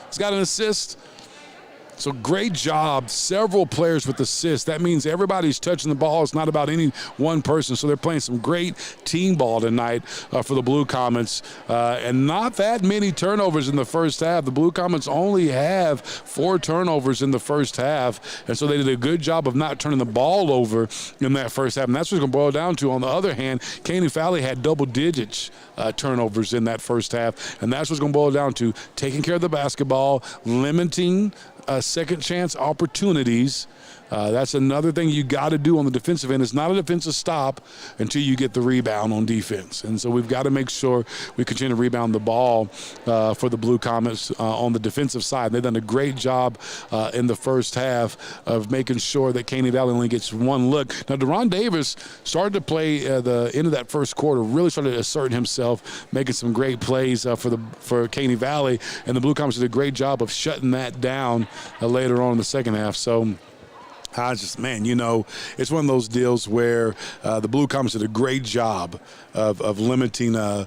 has got an assist. So great job. Several players with assists. That means everybody's touching the ball. It's not about any one person. So they're playing some great team ball tonight for the Blue Comets. And not that many turnovers in the first half. The Blue Comets only have 4 turnovers in the first half. And so they did a good job of not turning the ball over in that first half. And that's what it's going to boil down to. On the other hand, Caney Valley had double digits turnovers in that first half. And that's what's going to boil down to taking care of the basketball, limiting second chance opportunities. That's another thing you got to do on the defensive end. It's not a defensive stop until you get the rebound on defense. And so we've got to make sure we continue to rebound the ball for the Blue Comets on the defensive side. They've done a great job in the first half of making sure that Caney Valley only gets 1 look. Now, Deron Davis started to play the end of that first quarter, really started asserting himself, making some great plays for Caney Valley, and the Blue Comets did a great job of shutting that down later on in the second half. So it's one of those deals where the Blue Comets did a great job of limiting the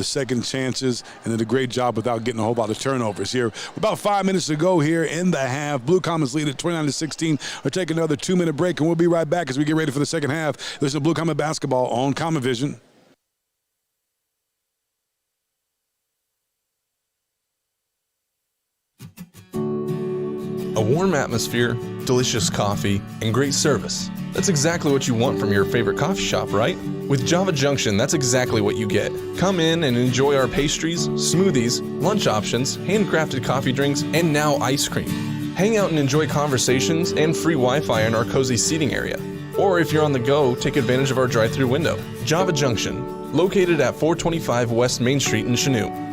second chances, and did a great job without getting a whole lot of turnovers here. About 5 minutes to go here in the half. Blue Comets lead at 29-16. We'll take another 2-minute break, and we'll be right back as we get ready for the second half. Listen to Blue Comet basketball on Common Vision. A warm atmosphere, delicious coffee, and great service. That's exactly what you want from your favorite coffee shop, right? With Java Junction, that's exactly what you get. Come in and enjoy our pastries, smoothies, lunch options, handcrafted coffee drinks, and now ice cream. Hang out and enjoy conversations and free Wi-Fi in our cozy seating area. Or if you're on the go, take advantage of our drive-thru window. Java Junction, located at 425 West Main Street in Chanute.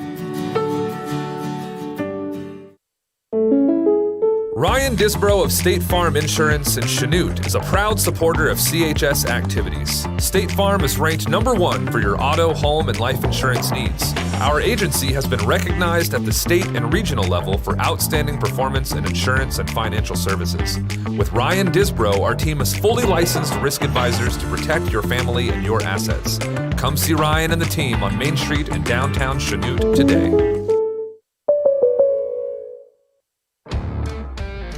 Ryan Disbrow of State Farm Insurance in Chanute is a proud supporter of CHS activities. State Farm is ranked #1 for your auto, home, and life insurance needs. Our agency has been recognized at the state and regional level for outstanding performance in insurance and financial services. With Ryan Disbrow, our team is fully licensed risk advisors to protect your family and your assets. Come see Ryan and the team on Main Street in downtown Chanute today.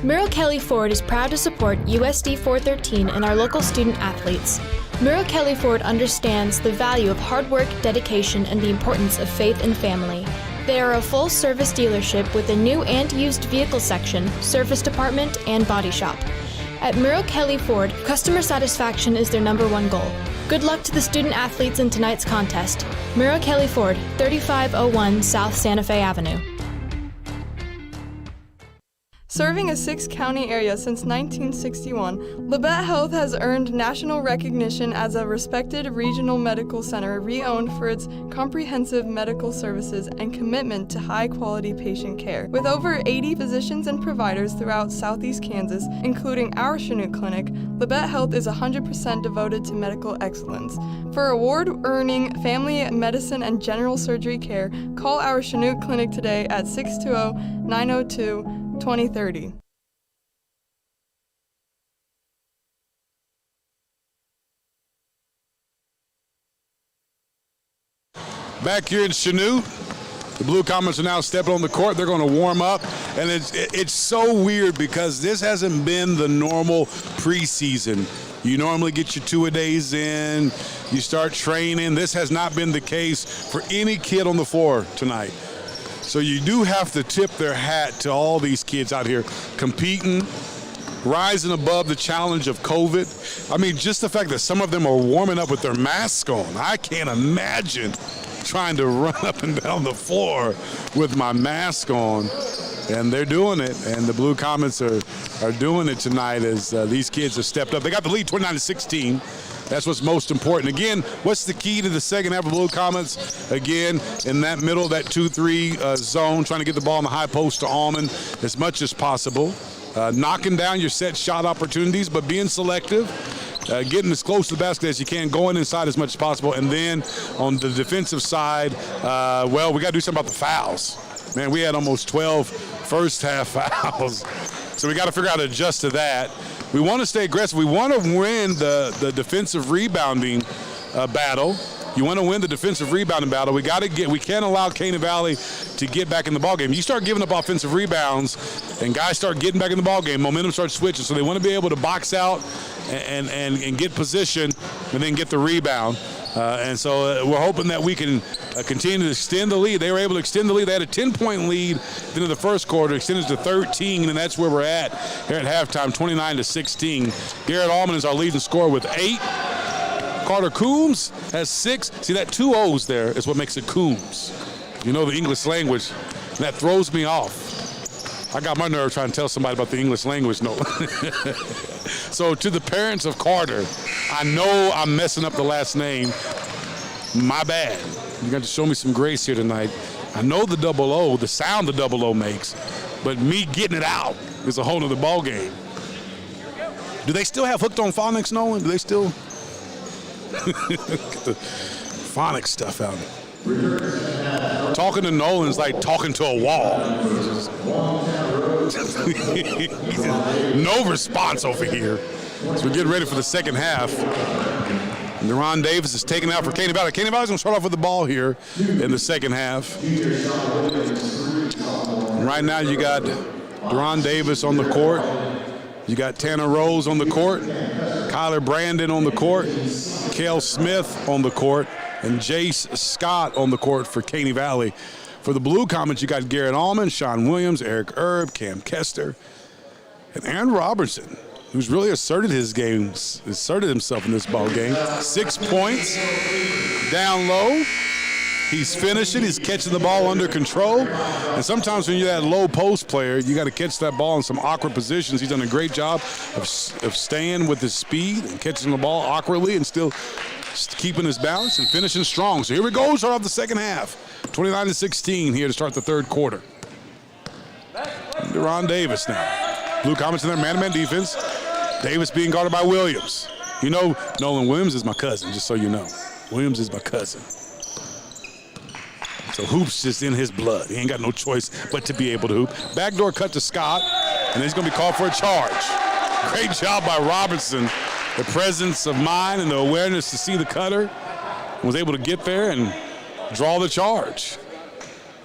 Murrow Kelly Ford is proud to support USD 413 and our local student athletes. Murrow Kelly Ford understands the value of hard work, dedication, and the importance of faith and family. They are a full-service dealership with a new and used vehicle section, service department, and body shop. At Murrow Kelly Ford, customer satisfaction is their #1 goal. Good luck to the student athletes in tonight's contest. Murrow Kelly Ford, 3501 South Santa Fe Avenue. Serving a 6-county area since 1961, Labette Health has earned national recognition as a respected regional medical center renowned for its comprehensive medical services and commitment to high-quality patient care. With over 80 physicians and providers throughout southeast Kansas, including our Chanute Clinic, Labette Health is 100% devoted to medical excellence. For award-earning family medicine and general surgery care, call our Chanute Clinic today at 620-902-2030. Back here in Chanute, The Blue Comets are now stepping on the court. They're going to warm up. And it's so weird because this hasn't been the normal preseason. You normally get your two-a-days in. You start training. This has not been the case for any kid on the floor tonight. So you do have to tip their hat to all these kids out here competing, rising above the challenge of COVID. I mean, just the fact that some of them are warming up with their masks on. I can't imagine trying to run up and down the floor with my mask on. And they're doing it, and the Blue Comets are doing it tonight as these kids have stepped up. They got the lead 29-16. That's what's most important. Again, what's the key to the second half of Blue Comets? Again, in that middle, that 2-3 zone, trying to get the ball in the high post to Allman as much as possible. Knocking down your set shot opportunities, but being selective. Getting as close to the basket as you can, going inside as much as possible. And then on the defensive side, well, we got to do something about the fouls. Man, we had almost 12 first half fouls. So we got to figure out how to adjust to that. We want to stay aggressive. We want to win the defensive rebounding battle. You want to win the defensive rebounding battle. We can't allow Caney Valley to get back in the ballgame. You start giving up offensive rebounds and guys start getting back in the ballgame, momentum starts switching. So they want to be able to box out and get position and then get the rebound. And so we're hoping that we can continue to extend the lead. They were able to extend the lead. They had a 10-point lead into the first quarter, extended to 13, and that's where we're at here at halftime, 29-16. Garrett Allman is our leading scorer with 8. Carter Coombs has 6. See, that 2 O's there is what makes it Coombs. You know the English language, and that throws me off. I got my nerve trying to tell somebody about the English language. No. So to the parents of Carter, I know I'm messing up the last name. My bad. You got to show me some grace here tonight. I know the double O, the sound the double O makes, but me getting it out is a whole nother ball game. Do they still have Hooked on Phonics, Nolan? Do they still? Get the phonics stuff out. Talking to Nolan's like talking to a wall. No response over here. So we're getting ready for the second half. Deron Davis is taken out for Caney Valley. Caney Valley's going to start off with the ball here in the second half. And right now you got Deron Davis on the court. You got Tanner Rose on the court. Kyler Brandon on the court. Kale Smith on the court. And Jace Scott on the court for Caney Valley. For the Blue Comets, you got Garrett Allman, Sean Williams, Eric Erb, Cam Kester, and Aaron Robertson, who's really asserted himself in this ball game. 6 points, down low. He's finishing. He's catching the ball under control. And sometimes when you're that low post player, you got to catch that ball in some awkward positions. He's done a great job of staying with his speed and catching the ball awkwardly and still keeping his balance and finishing strong. So here we go, start off the second half. 29-16 here to start the third quarter. Deron Davis now. Blue Comets in their man-to-man defense. Davis being guarded by Williams. You know, Nolan Williams is my cousin, just so you know. Williams is my cousin. So hoop's just in his blood. He ain't got no choice but to be able to hoop. Backdoor cut to Scott, and he's going to be called for a charge. Great job by Robertson. The presence of mind and the awareness to see the cutter, was able to get there and draw the charge.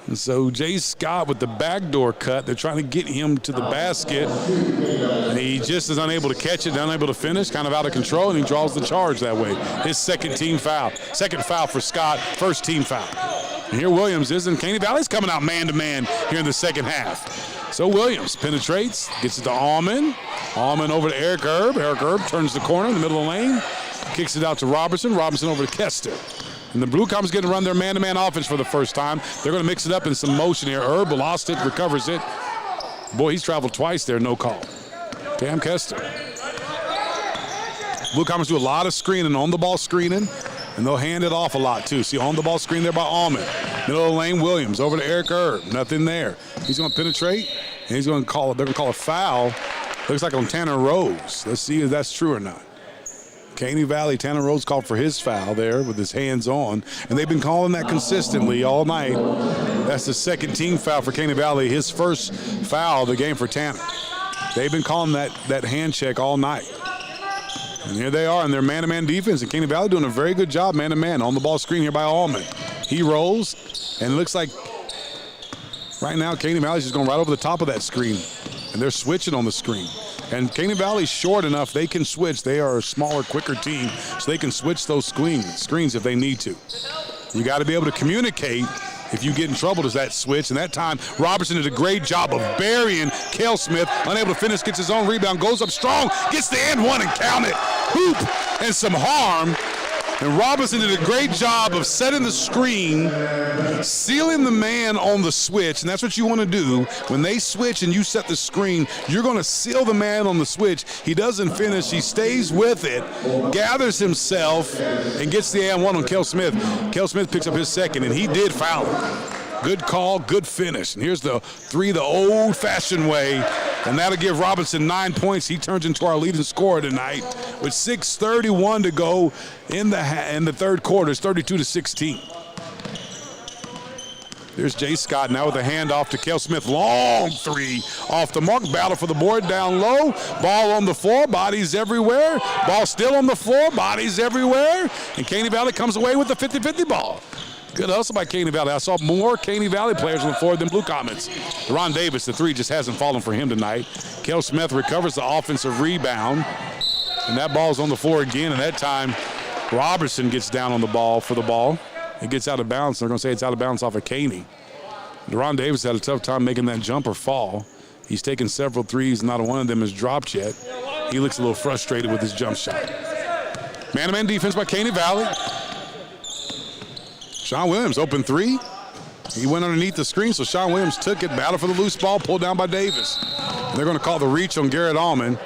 And so Jay Scott with the backdoor cut, they're trying to get him to the basket. And he just is unable to catch it, unable to finish, kind of out of control, and he draws the charge that way. His second team foul. Second foul for Scott, first team foul. And here Williams is, and Caney Valley's coming out man-to-man here in the second half. So Williams penetrates, gets it to Allman. Allman over to Eric Erb. Eric Erb turns the corner in the middle of the lane, kicks it out to Robertson. Robertson over to Kester. And the Blue Comets getting to run their man-to-man offense for the first time. They're going to mix it up in some motion here. Erb lost it, recovers it. Boy, he's traveled twice there, no call. Cam Kester. Blue Comets do a lot of screening, on-the-ball screening, and they'll hand it off a lot, too. See, on-the-ball screen there by Allman. Middle of the lane, Williams over to Eric Erb. Nothing there. He's going to penetrate, and he's going to call it. They're going to call a foul. Looks like on Tanner Rose. Let's see if that's true or not. Caney Valley, Tanner Rose called for his foul there with his hands on, and they've been calling that consistently all night. That's the second team foul for Caney Valley, his first foul of the game for Tanner. They've been calling that hand check all night. And here they are in their man-to-man defense, and Caney Valley doing a very good job man-to-man on the ball screen here by Allman. He rolls, and it looks like Right now, Caney Valley's just going right over the top of that screen, and they're switching on the screen. And Caney Valley's short enough, they can switch. They are a smaller, quicker team, so they can switch those screens if they need to. You got to be able to communicate if you get in trouble does that switch. And that time, Robertson did a great job of burying Cale Smith. Unable to finish, gets his own rebound, goes up strong, gets the and one and count it. Hoop and some harm. And Robinson did a great job of setting the screen, sealing the man on the switch, and that's what you want to do. When they switch and you set the screen, you're going to seal the man on the switch. He doesn't finish. He stays with it, gathers himself, and gets the and one on Cale Smith. Cale Smith picks up his second, and he did foul him. Good call, good finish. And here's the three the old-fashioned way, and that'll give Robinson 9 points. He turns into our leading scorer tonight with 6:31 to go in the third quarter. It's 32-16. There's Jay Scott now with a handoff to Cale Smith. Long three off the mark. Battle for the board down low. Ball on the floor. Bodies everywhere. Ball still on the floor. Bodies everywhere. And Caney Valley comes away with the 50-50 ball. Good hustle by Caney Valley. I saw more Caney Valley players on the floor than Blue Comets. Deron Davis, the three just hasn't fallen for him tonight. Cale Smith recovers the offensive rebound. And that ball's on the floor again. And that time, Robertson gets down on the ball for the ball. It gets out of bounds. They're going to say it's out of bounds off of Caney. Deron Davis had a tough time making that jumper fall. He's taken several threes. Not one of them has dropped yet. He looks a little frustrated with his jump shot. Man-to-man defense by Caney Valley. Sean Williams, open three. He went underneath the screen, so Sean Williams took it. Battle for the loose ball, pulled down by Davis. And they're going to call the reach on Garrett Allman.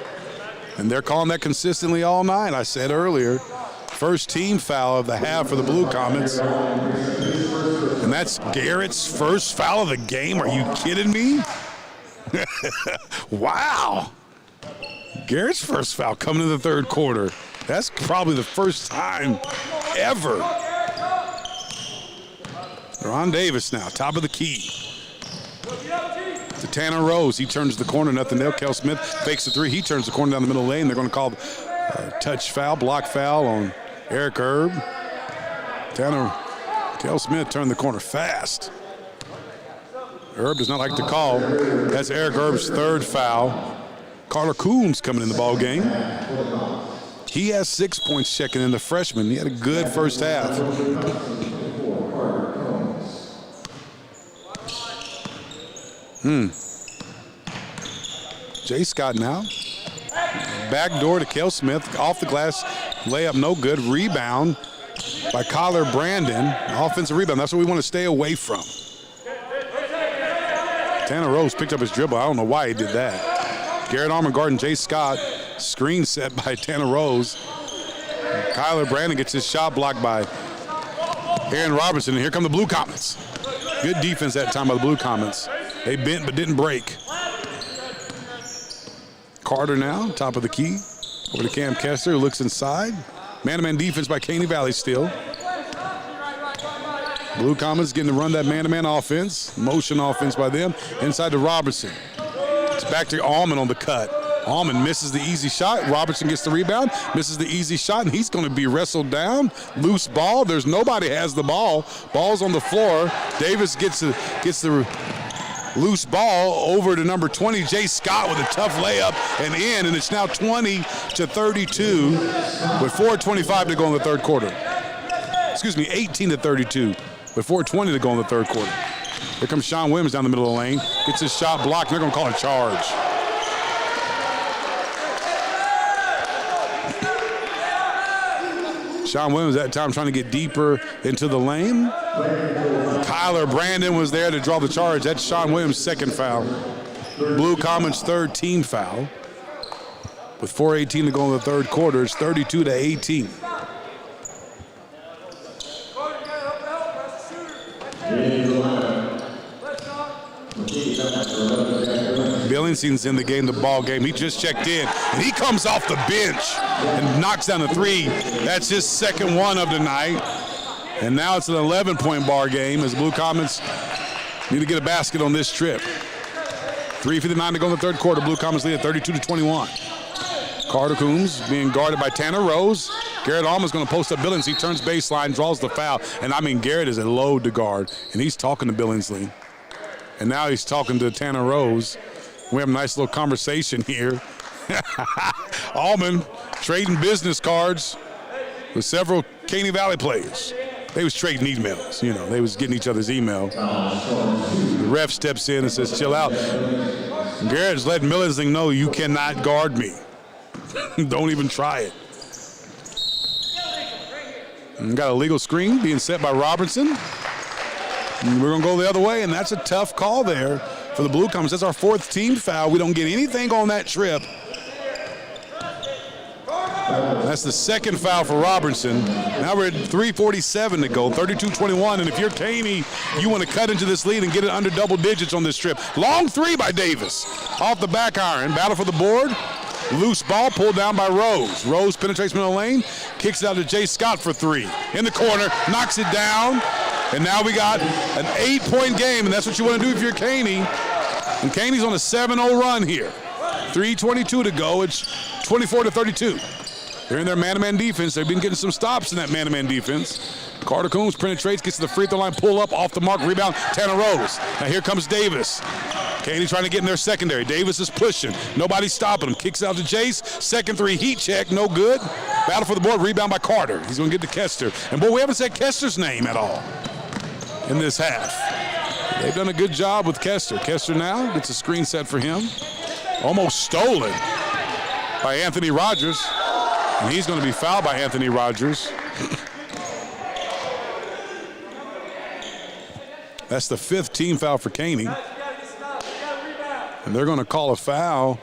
And they're calling that consistently all night. I said earlier, first team foul of the half for the Blue Comets. And that's Garrett's first foul of the game. Are you kidding me? Wow. Garrett's first foul coming in the third quarter. That's probably the first time ever. Deron Davis now, top of the key. To Tanner Rose. He turns the corner, nothing there. Cale Smith fakes the three. He turns the corner down the middle lane. They're going to call touch foul, block foul on Eric Erb. Cale Smith turned the corner fast. Erb does not like the call. That's Eric Erb's third foul. Carter Coombs coming in the ball game. He has 6 points checking in, the freshman. He had a good first half. Jay Scott now. Backdoor to Cale Smith. Off the glass. Layup no good. Rebound by Kyler Brandon. Offensive rebound. That's what we want to stay away from. Tanner Rose picked up his dribble. I don't know why he did that. Garrett Allman guarding Jay Scott. Screen set by Tanner Rose. Kyler Brandon gets his shot blocked by Aaron Robertson. And here come the Blue Comets. Good defense that time by the Blue Comets. They bent but didn't break. Carter now, top of the key. Over to Cam Kessler, who looks inside. Man-to-man defense by Caney Valley still. Blue Comets getting to run that man-to-man offense. Motion offense by them. Inside to Robertson. It's back to Allman on the cut. Allman misses the easy shot. Robertson gets the rebound, misses the easy shot, and he's going to be wrestled down. Loose ball. There's nobody has the ball. Ball's on the floor. Davis gets the loose ball over to number 20, Jay Scott, with a tough layup and in, and it's now 20-32 with 4:25 to go in the third quarter. Excuse me, 18-32 with 4:20 to go in the third quarter. Here comes Sean Williams down the middle of the lane. Gets his shot blocked, and they're going to call a charge. Sean Williams at that time trying to get deeper into the lane. Kyler Brandon was there to draw the charge. That's Sean Williams' second foul. Blue Comets' third team foul. With 4:18 to go in the third quarter, it's 32-18. Billingsley's in the game, the ball game. He just checked in, and he comes off the bench and knocks down the three. That's his second one of the night. And now it's an 11-point bar game as the Blue Comets need to get a basket on this trip. 3:59 to go in the third quarter. Blue Comets lead at 32-21. Carter Coombs being guarded by Tanner Rose. Garrett Allman's going to post up Billingsley. He turns baseline, draws the foul. And I mean, Garrett is a load to guard, and he's talking to Billingsley. And now he's talking to Tanner Rose. We have a nice little conversation here. Allman trading business cards with several Caney Valley players. They was trading emails, you know. They was getting each other's email. The ref steps in and says, chill out. Garrett's letting Millensing know you cannot guard me. Don't even try it. And got a legal screen being set by Robertson. And we're going to go the other way, and that's a tough call there for the Blue Comets. That's our 4th team foul. We don't get anything on that trip. That's the 2nd foul for Robertson. Now we're at 3:47 to go, 32-21. And if you're Caney, you want to cut into this lead and get it under double digits on this trip. Long 3 by Davis. Off the back iron. Battle for the board. Loose ball pulled down by Rose. Rose penetrates middle lane. Kicks it out to Jay Scott for 3. In the corner. Knocks it down. And now we got an 8-point game. And that's what you want to do if you're Caney. And Caney's on a 7-0 run here. 3:22 to go. It's 24-32. They're in their man-to-man defense. They've been getting some stops in that man-to-man defense. Carter Coombs penetrates, gets to the free throw line, pull up, off the mark, rebound, Tanner Rose. Now here comes Davis. Caney trying to get in their secondary. Davis is pushing. Nobody's stopping him. Kicks out to Jace. 2nd 3, heat check, no good. Battle for the board, rebound by Carter. He's going to get to Kester. And boy, we haven't said Kester's name at all in this half. They've done a good job with Kester. Kester now gets a screen set for him. Almost stolen by Anthony Rogers. And he's going to be fouled by Anthony Rogers. That's the 5th team foul for Caney. And they're going to call a foul.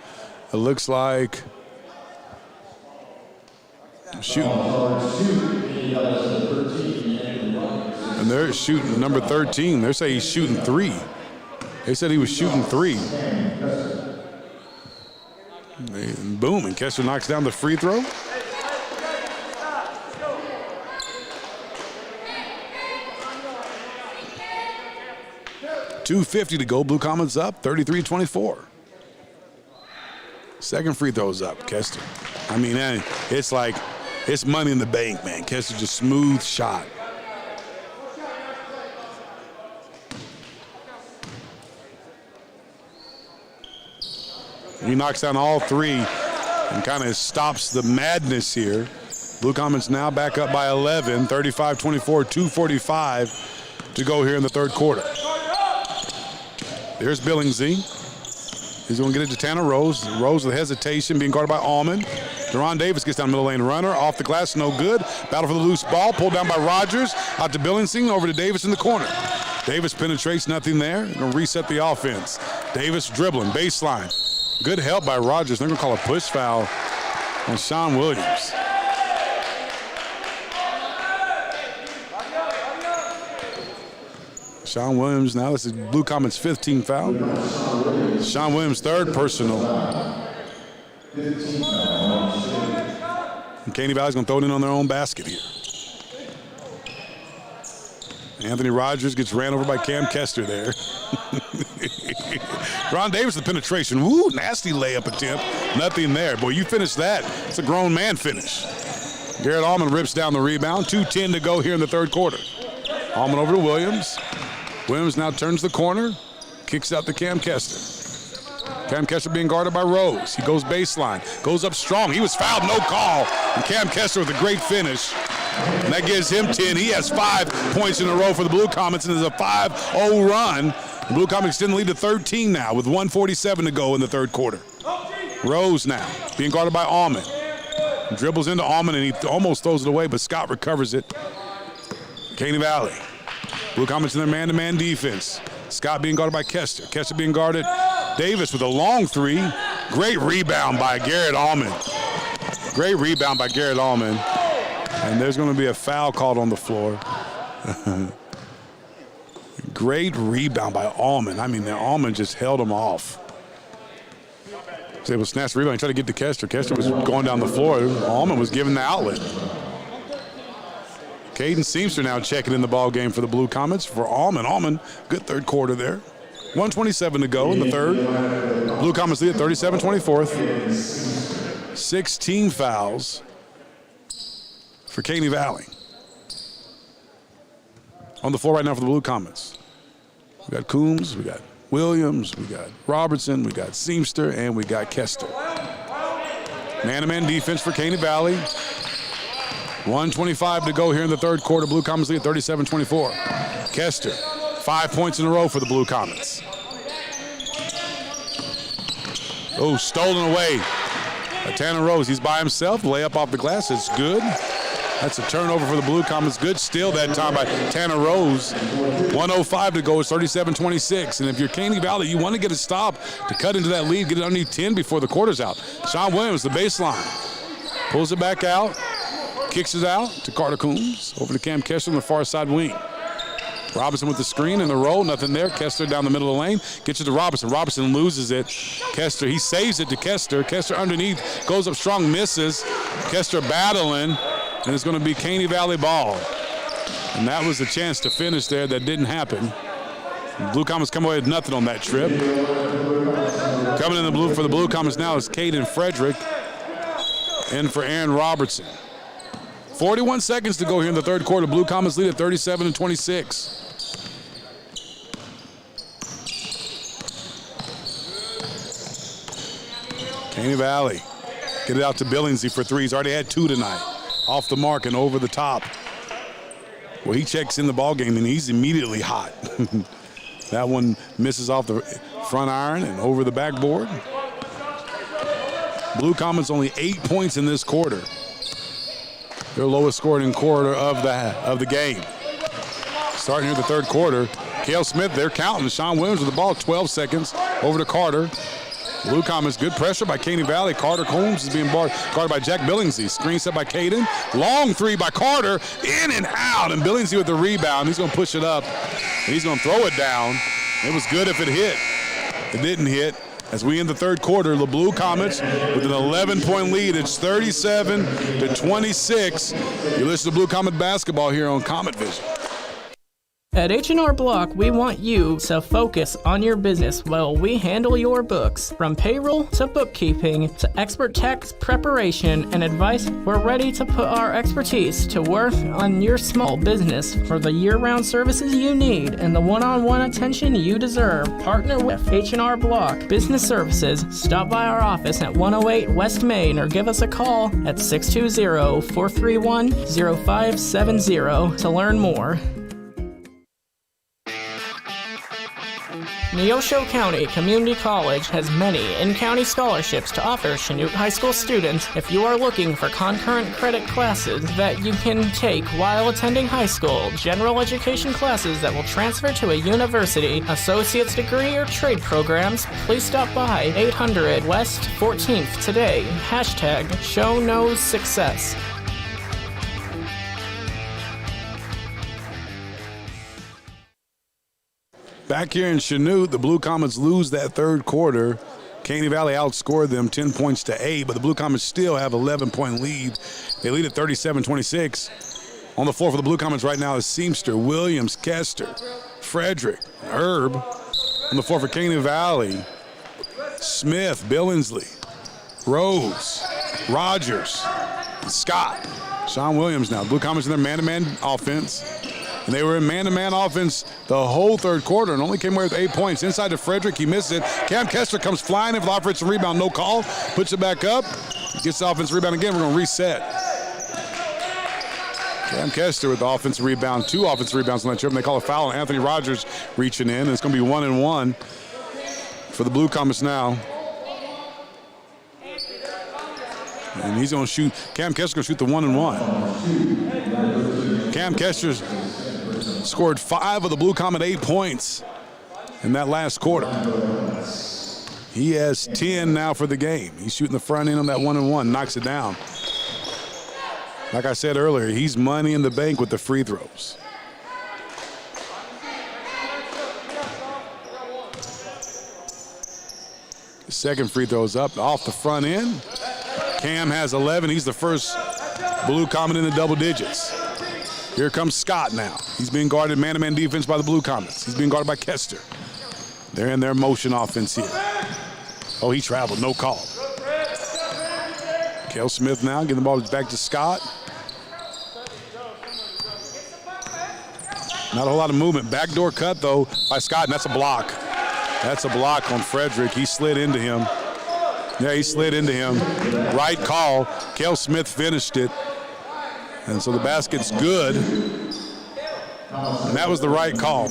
It looks like shooting. And they're shooting number 13. They're saying he's shooting 3. They said he was shooting 3. And boom, and Kester knocks down the free throw. .250 to go. Blue Comets up, 33-24. 2nd free throw's up, Kester. I mean, it's like, it's money in the bank, man. Kester just smooth shot. He knocks down all 3 and kind of stops the madness here. Blue Comets now back up by 11, 35-24, 2:45 to go here in the 3rd quarter. There's Billingsley. He's going to get it to Tanner Rose. Rose with hesitation, being guarded by Allman. Deron Davis gets down middle lane. Runner off the glass, no good. Battle for the loose ball, pulled down by Rogers. Out to Billingsley, over to Davis in the corner. Davis penetrates, nothing there. Going to reset the offense. Davis dribbling, baseline. Good help by Rogers. They're going to call a push foul on Sean Williams. Sean Williams, now this is Blue Comets' 5th team foul. Sean Williams' 3rd personal. And Caney Valley's going to throw it in on their own basket here. Anthony Rogers gets ran over by Cam Kester there. Ron Davis, the penetration. Woo, nasty layup attempt. Nothing there. Boy, you finish that. It's a grown man finish. Garrett Allman rips down the rebound. 2:10 to go here in the 3rd quarter. Allman over to Williams. Williams now turns the corner, kicks out to Cam Kester. Cam Kester being guarded by Rose. He goes baseline, goes up strong. He was fouled, no call. And Cam Kester with a great finish. And that gives him 10. He has 5 points in a row for the Blue Comets, and it's a 5-0 run. The Blue Comets extend the lead to 13 now with 1:47 to go in the 3rd quarter. Rose now being guarded by Allman. Dribbles into Allman, and he almost throws it away, but Scott recovers it. Caney Valley. Blue Comets in their man-to-man defense. Scott being guarded by Kester. Kester being guarded. Davis with a long 3. Great rebound by Garrett Allman. Great rebound by Garrett Allman. And there's going to be a foul called on the floor. Great rebound by Allman. I mean, Allman just held him off. Was able to snatch the rebound and try to get to Kester. Kester was going down the floor. Allman was given the outlet. Caden Seamster now checking in the ball game for the Blue Comets for Allman. Allman, good 3rd quarter there. 1:27 to go in the 3rd. Blue Comets lead at 37-24. 16 fouls for Caney Valley. On the floor right now for the Blue Comets. We got Coombs, we got Williams, we got Robertson, we got Seamster, and we got Kester. Man-to-man defense for Caney Valley. 1:25 to go here in the third quarter. Blue Comets lead 37-24. Kester, 5 points in a row for the Blue Comets. Oh, stolen away. Tanner Rose, he's by himself. Layup off the glass, it's good. That's a turnover for the Blue Comets. Good steal that time by Tanner Rose. 1:05 to go. It's 37-26. And if you're Caney Valley, you want to get a stop to cut into that lead, get it underneath 10 before the quarter's out. Sean Williams, the baseline. Pulls it back out. Kicks it out to Carter Coombs. Over to Cam Kester on the far side wing. Robinson with the screen and the roll. Nothing there. Kester down the middle of the lane. Gets it to Robinson. Robinson loses it. Kester, he saves it to Kester. Kester underneath. Goes up strong, misses. Kester battling. And it's going to be Caney Valley ball. And that was a chance to finish there that didn't happen. Blue Comets come away with nothing on that trip. Coming in the blue for the Blue Comets now is Caden Frederick. In for Aaron Robertson. 41 seconds to go here in the third quarter. Blue Comets lead at 37-26. Caney Valley. Get it out to Billingsley for three. He's already had two tonight. Off the mark and over the top. Well, he checks in the ball game and he's immediately hot. That one misses off the front iron and over the backboard. Blue Comets only 8 points in this quarter. Their lowest scoring quarter of the game. Starting here the third quarter. Cale Smith, they're counting. Sean Williams with the ball, 12 seconds. Over to Carter. Blue Comets, good pressure by Caney Valley. Carter Combs is being guarded by Jack Billingsley. Screen set by Caden. Long three by Carter. In and out. And Billingsley with the rebound. He's going to push it up. And he's going to throw it down. It was good if it hit. It didn't hit. As we end the third quarter, the Blue Comets with an 11-point lead. It's 37-26. You listen to Blue Comet basketball here on Comet Vision. At H&R Block, we want you to focus on your business while we handle your books. From payroll to bookkeeping to expert tax preparation and advice, we're ready to put our expertise to work on your small business for the year-round services you need and the one-on-one attention you deserve. Partner with H&R Block Business Services. Stop by our office at 108 West Main or give us a call at 620-431-0570 to learn more. Neosho County Community College has many in-county scholarships to offer Chinook High School students. If you are looking for concurrent credit classes that you can take while attending high school, general education classes that will transfer to a university, associate's degree, or trade programs, please stop by 800 West 14th today. Hashtag Show Knows Success. Back here in Chanute, the Blue Comets lose that third quarter. Caney Valley outscored them 10 points to 8, but the Blue Comets still have 11-point lead. They lead at 37-26. On the floor for the Blue Comets right now is Seamster, Williams, Kester, Frederick, Herb. On the floor for Caney Valley, Smith, Billingsley, Rose, Rogers, Scott. Sean Williams now. Blue Comets in their man-to-man offense. And they were in man-to-man offense the whole third quarter and only came away with 8 points. Inside to Frederick, he missed it. Cam Kester comes flying in for the offensive rebound, no call. Puts it back up, gets the offensive rebound again. We're going to reset. Cam Kester with the offensive rebound, 2 offensive rebounds on that trip. And they call a foul. Anthony Rogers reaching in. And it's going to be 1-1 for the Blue Comets now. And he's going to shoot. Cam Kester's going to shoot the 1-1. Cam Kester's scored 5 of the Blue Comet 8 points in that last quarter. He has 10 now for the game. He's shooting the front end on that 1-1, knocks it down. Like I said earlier, he's money in the bank with the free throws. The second free throw's up off the front end. Cam has 11. He's the first Blue Comet in the double digits. Here comes Scott now. He's being guarded man-to-man defense by the Blue Comets. He's being guarded by Kester. They're in their motion offense here. Oh, he traveled, no call. Cale Smith now getting the ball back to Scott. Not a whole lot of movement. Backdoor cut, though, by Scott, and that's a block. That's a block on Frederick. He slid into him. Yeah, he slid into him. Right call. Kel Smith finished it. And so the basket's good. And that was the right call.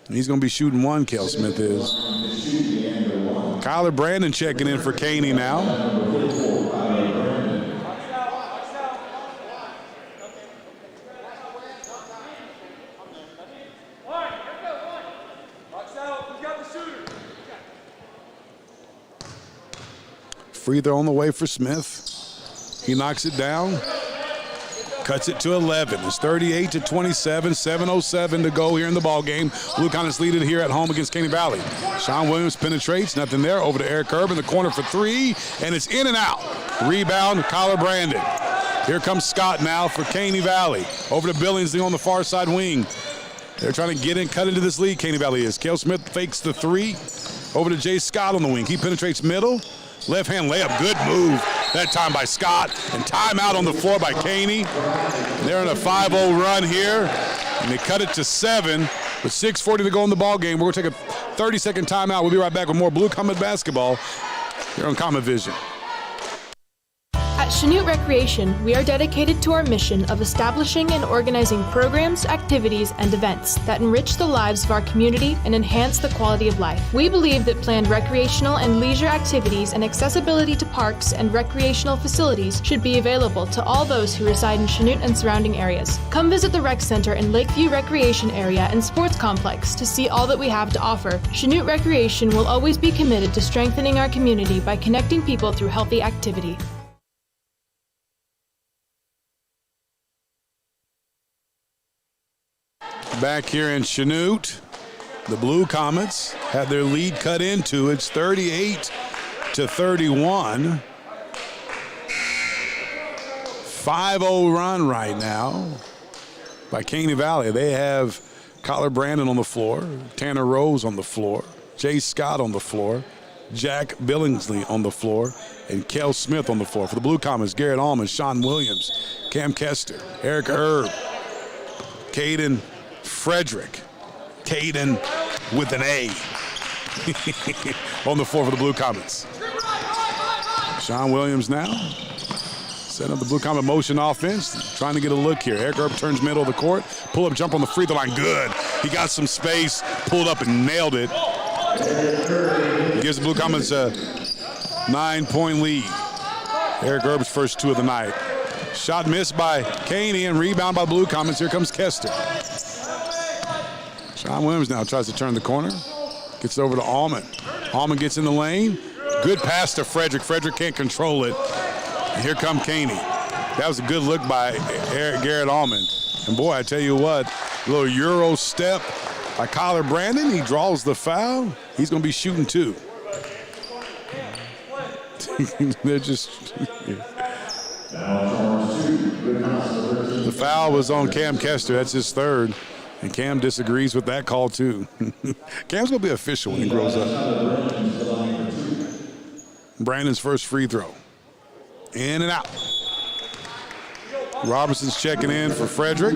He's going to be shooting one, Kel Smith is. Kyler Brandon checking in for Caney now. Free throw on the way for Smith. He knocks it down. Cuts it to 11. It's 38-27, 7:07 to go here in the ball game. Blue Comets lead it here at home against Caney Valley. Sean Williams penetrates, nothing there. Over to Eric Erb in the corner for three, and it's in and out. Rebound, Kyler Brandon. Here comes Scott now for Caney Valley. Over to Billingsley on the far side wing. They're trying to get in, cut into this lead, Caney Valley is. Kel Smith fakes the three. Over to Jay Scott on the wing. He penetrates middle. Left hand layup, good move that time by Scott. And timeout on the floor by Caney. They're in a 5-0 run here. And they cut it to 7 with 6:40 to go in the ball game. We're going to take a 30-second timeout. We'll be right back with more Blue Comet basketball here on Comet Vision. At Chanute Recreation, we are dedicated to our mission of establishing and organizing programs, activities, and events that enrich the lives of our community and enhance the quality of life. We believe that planned recreational and leisure activities and accessibility to parks and recreational facilities should be available to all those who reside in Chanute and surrounding areas. Come visit the Rec Center and Lakeview Recreation Area and Sports Complex to see all that we have to offer. Chanute Recreation will always be committed to strengthening our community by connecting people through healthy activity. Back here in Chanute, the Blue Comets had their lead cut into. It's 38-31. 5-0 run right now by Caney Valley. They have Kyler Brandon on the floor, Tanner Rose on the floor, Jay Scott on the floor, Jack Billingsley on the floor, and Kel Smith on the floor. For the Blue Comets, Garrett Allman, Sean Williams, Cam Kester, Eric Erb, Caden Frederick. Caden with an A on the floor for the Blue Comets. Sean Williams now setting up the Blue Comet motion offense, trying to get a look here. Eric Erb turns middle of the court, pull up jump on the free throw line, good. He got some space, pulled up and nailed it. Gives the Blue Comets a 9-point lead. Eric Erb's first two of the night. Shot missed by Caney and rebound by Blue Comets. Here comes Kester. Sean Williams now tries to turn the corner. Gets it over to Allman. Allman gets in the lane. Good pass to Frederick. Frederick can't control it. And here come Caney. That was a good look by Garrett Allman. And boy, I tell you what, a little Euro step by Kyler Brandon. He draws the foul. He's going to be shooting two. They're just... The foul was on Cam Kester. That's his third. And Cam disagrees with that call, too. Cam's going to be official when he grows up. Brandon's first free throw. In and out. Robertson's checking in for Frederick.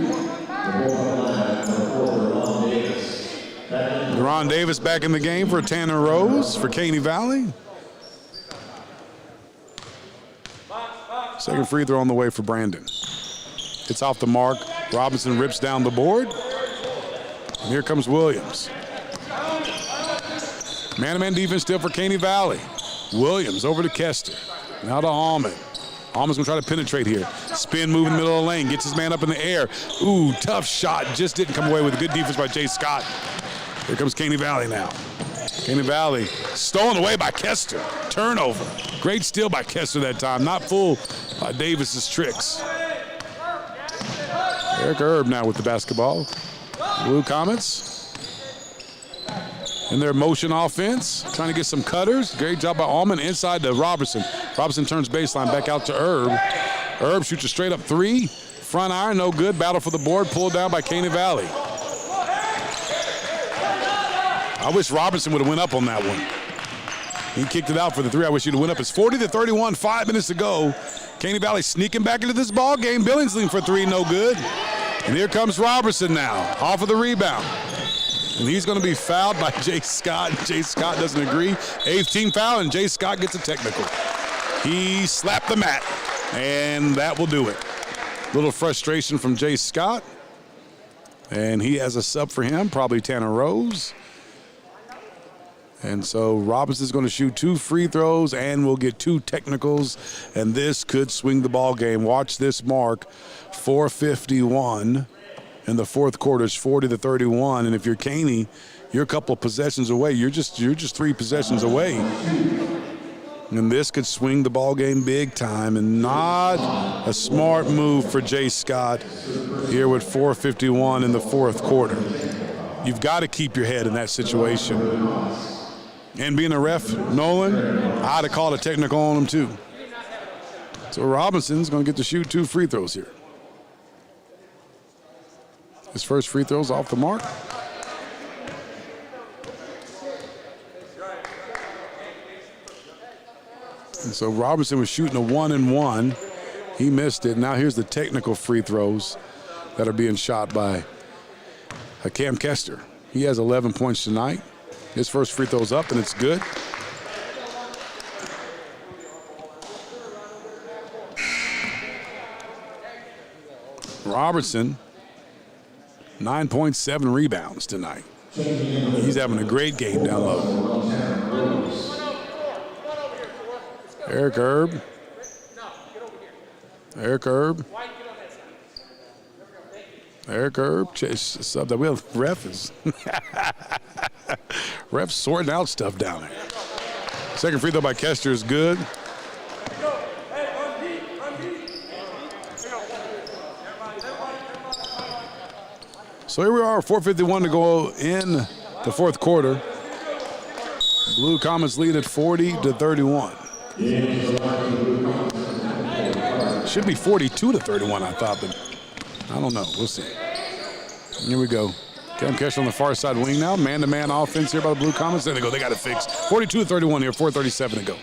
Deron Davis back in the game for Tanner Rose for Caney Valley. Second free throw on the way for Brandon. It's off the mark. Robinson rips down the board. And here comes Williams. Man-to-man defense still for Caney Valley. Williams over to Kester. Now to Allman. Allman's going to try to penetrate here. Spin move in the middle of the lane. Gets his man up in the air. Ooh, tough shot. Just didn't come away with a good defense by Jay Scott. Here comes Caney Valley now. Caney Valley stolen away by Kester. Turnover. Great steal by Kester that time. Not fooled by Davis's tricks. Eric Erb now with the basketball. Blue Comets in their motion offense, trying to get some cutters. Great job by Allman inside to Robertson. Robertson turns baseline back out to Erb. Erb shoots a straight up three. Front iron, no good. Battle for the board, pulled down by Caney Valley. I wish Robertson would have went up on that one. He kicked it out for the three. I wish he'd have went up. It's 40-31, 5 minutes to go. Caney Valley sneaking back into this ball game. Billingsley for three, no good. And here comes Robertson now, off of the rebound. And he's going to be fouled by Jay Scott. Jay Scott doesn't agree. 8th team foul, and Jay Scott gets a technical. He slapped the mat, and that will do it. Little frustration from Jay Scott. And he has a sub for him, probably Tanner Rose. And so Robinson's going to shoot 2 free throws and will get 2 technicals, and this could swing the ball game. Watch this mark, 4:51 in the fourth quarter. Is 40-31, and if you're Caney, you're a couple of possessions away. You're just 3 possessions away, and this could swing the ball game big time. And not a smart move for Jay Scott here with 4:51 in the fourth quarter. You've got to keep your head in that situation. And being a ref, Nolan, I'd have called a technical on him too. So Robinson's going to get to shoot 2 free throws here. His first free throw's off the mark. And so Robinson was shooting a 1-and-1. He missed it. Now here's the technical free throws that are being shot by Cam Kester. He has 11 points tonight. His first free throw's up, and it's good. Robertson, 9.7 rebounds tonight. He's having a great game down low. Eric Erb. Sub that. We have refs sorting out stuff down there. Second free throw by Kester is good. So here we are, 4:51 to go in the fourth quarter. Blue Comets lead at 40-31. Should be 42-31, I thought, but I don't know. We'll see. Here we go. Cam Kester on the far side wing now. Man-to-man offense here by the Blue Comets. There they go. They got it fixed. 42-31 here, 4:37 to go.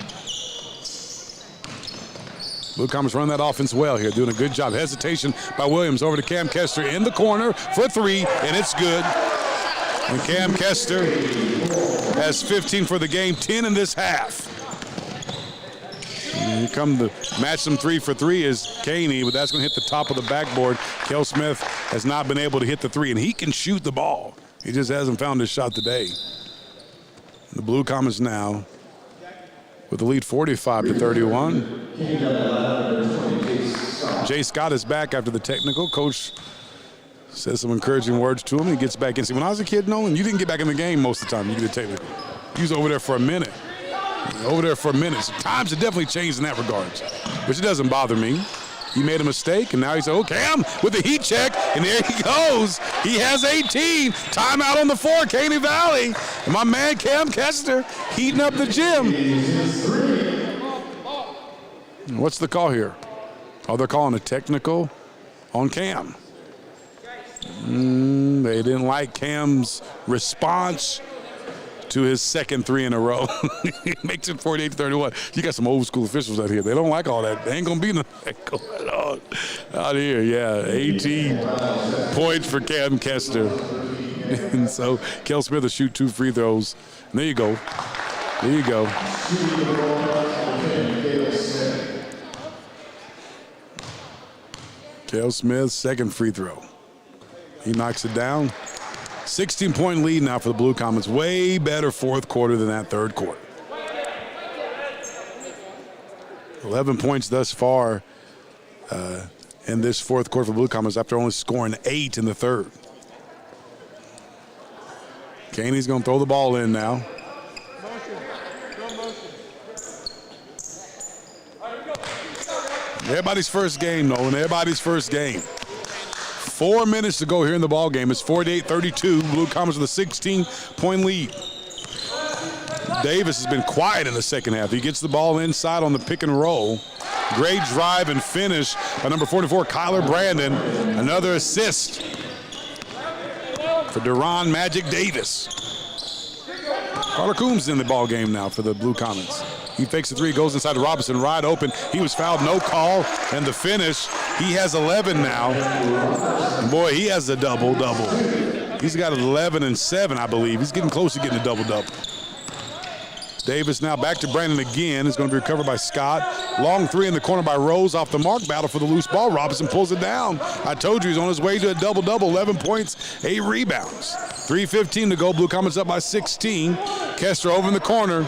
Blue Comets run that offense well here, doing a good job. Hesitation by Williams over to Cam Kester in the corner for 3, and it's good. And Cam Kester has 15 for the game, 10 in this half. And here come the match them 3 for 3 is Caney, but that's going to hit the top of the backboard. Kel Smith has not been able to hit the 3, and he can shoot the ball. He just hasn't found his shot today. The Blue Comets now with the lead 45-31. Jay Scott is back after the technical. Coach says some encouraging words to him. He gets back in. See, when I was a kid, Nolan, you didn't get back in the game most of the time. You get a technical. He was over there for a minute. So times have definitely changed in that regard, which it doesn't bother me. He made a mistake, and now he's, oh, Cam with the heat check, and there he goes. He has 18. Timeout on the floor, Caney Valley. And my man Cam Kester heating up the gym. What's the call here? Oh, they're calling a technical on Cam. They didn't like Cam's response to his second 3 in a row. He makes it 48-31. You got some old school officials out here. They don't like all that. They ain't going to be nothing going on out here. Yeah, 18 points for Cam Kester. And so Kel Smith will shoot 2 free throws. And there you go. Kel Smith's second free throw. He knocks it down. 16-point lead now for the Blue Comets. Way better fourth quarter than that third quarter. 11 points thus far in this fourth quarter for Blue Comets after only scoring 8 in the third. Caney's going to throw the ball in now. Everybody's first game, Nolan. Everybody's first game. 4 minutes to go here in the ball game. It's 48-32. Blue Comets with a 16-point lead. Davis has been quiet in the second half. He gets the ball inside on the pick and roll. Great drive and finish by number 44, Kyler Brandon. Another assist for Deron Magic Davis. Carter Coombs in the ball game now for the Blue Comets. He fakes the 3, goes inside to Robinson, wide open. He was fouled, no call, and the finish He has 11 now. And boy, he has a double-double. He's got 11 and 7, I believe. He's getting close to getting a double-double. Davis now back to Brandon again. It's going to be recovered by Scott. Long three in the corner by Rose off the mark. Battle for the loose ball. Robinson pulls it down. I told you he's on his way to a double-double. 11 points, 8 rebounds. 3:15 to go. Blue Comets up by 16. Kester over in the corner,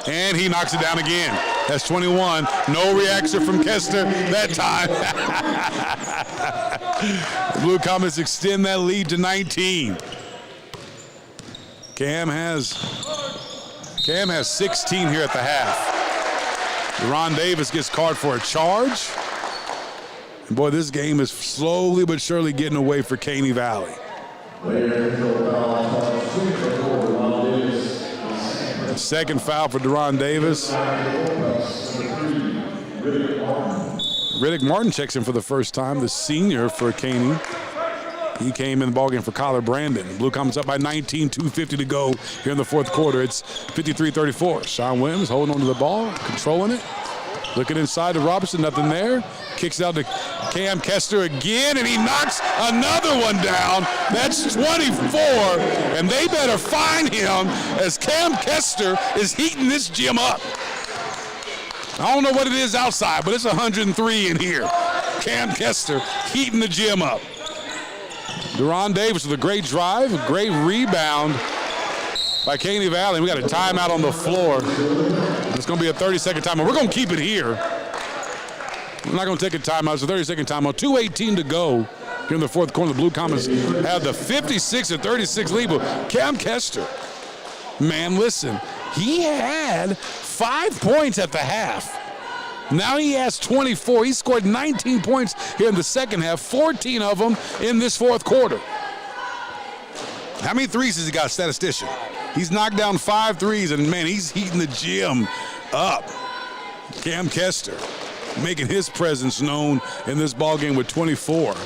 and he knocks it down again. That's 21. No reaction from Kester that time. The Blue Comets extend that lead to 19. Cam has 16 here at the half. Deron Davis gets called for a charge. And boy, this game is slowly but surely getting away for Caney Valley. Second foul for Deron Davis. Riddick Martin checks in for the first time, the senior for Caney. He came in the ballgame for Kyler Brandon. Blue Comets up by 19, 2:50 to go here in the fourth quarter. It's 53-34. Sean Williams holding on to the ball, controlling it. Looking inside to Robinson, nothing there. Kicks it out to Cam Kester again, and he knocks another one down. That's 24, and they better find him as Cam Kester is heating this gym up. I don't know what it is outside, but it's 103 in here. Cam Kester heating the gym up. Deron Davis with a great drive, a great rebound by Caney Valley. We got a timeout on the floor. It's going to be a 30-second timeout. We're going to keep it here. We're not going to take a timeout. It's a 30-second timeout. 2:18 to go here in the fourth quarter. The Blue Comets have the 56-36 lead. But Cam Kester, man, listen, he had 5 points at the half. Now he has 24. He scored 19 points here in the second half, 14 of them in this fourth quarter. How many threes has he got, statistician? He's knocked down 5 threes, and man, he's heating the gym up. Cam Kester making his presence known in this ballgame with 24.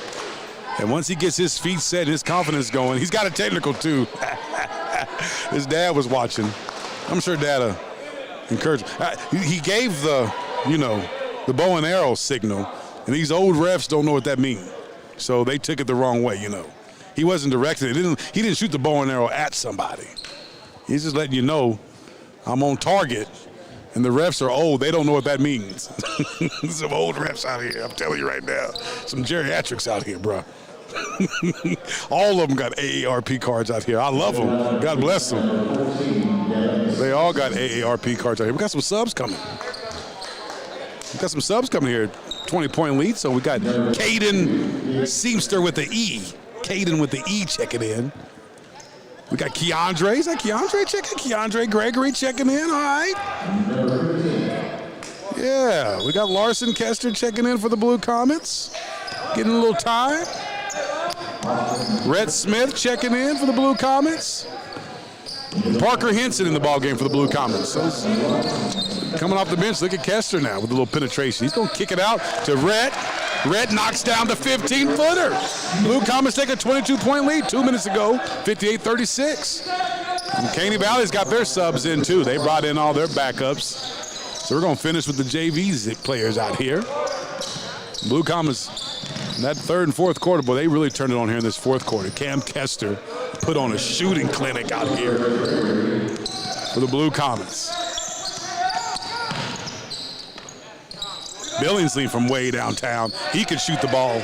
And once he gets his feet set and his confidence going, he's got a technical too. His dad was watching. I'm sure Dad encouraged him. He gave the bow and arrow signal, and these old refs don't know what that means. So they took it the wrong way, He wasn't directed. He didn't shoot the bow and arrow at somebody. He's just letting you know I'm on target, and the refs are old. They don't know what that means. Some old refs out here, I'm telling you right now. Some geriatrics out here, bro. All of them got AARP cards out here. I love them. God bless them. They all got AARP cards out here. We got some subs coming. Here. 20-point lead. So we got Caden Seamster with the E. Caden with the E checking in. We got Keandre. Is that Keandre checking? Keandre Gregory checking in. All right. Yeah. We got Larson Kester checking in for the Blue Comets. Getting a little time. Rhett Smith checking in for the Blue Comets. Parker Henson in the ballgame for the Blue Comets. So coming off the bench, look at Kester now with a little penetration. He's going to kick it out to Rhett. Rhett knocks down the 15-footer. Blue Comets take a 22-point lead. 2 minutes to go, 58-36. And Caney Valley's got their subs in, too. They brought in all their backups. So we're going to finish with the JV players out here. Blue Comets, in that third and fourth quarter, boy, they really turned it on here in this fourth quarter. Cam Kester put on a shooting clinic out here for the Blue Comets. Billingsley from way downtown. He could shoot the ball.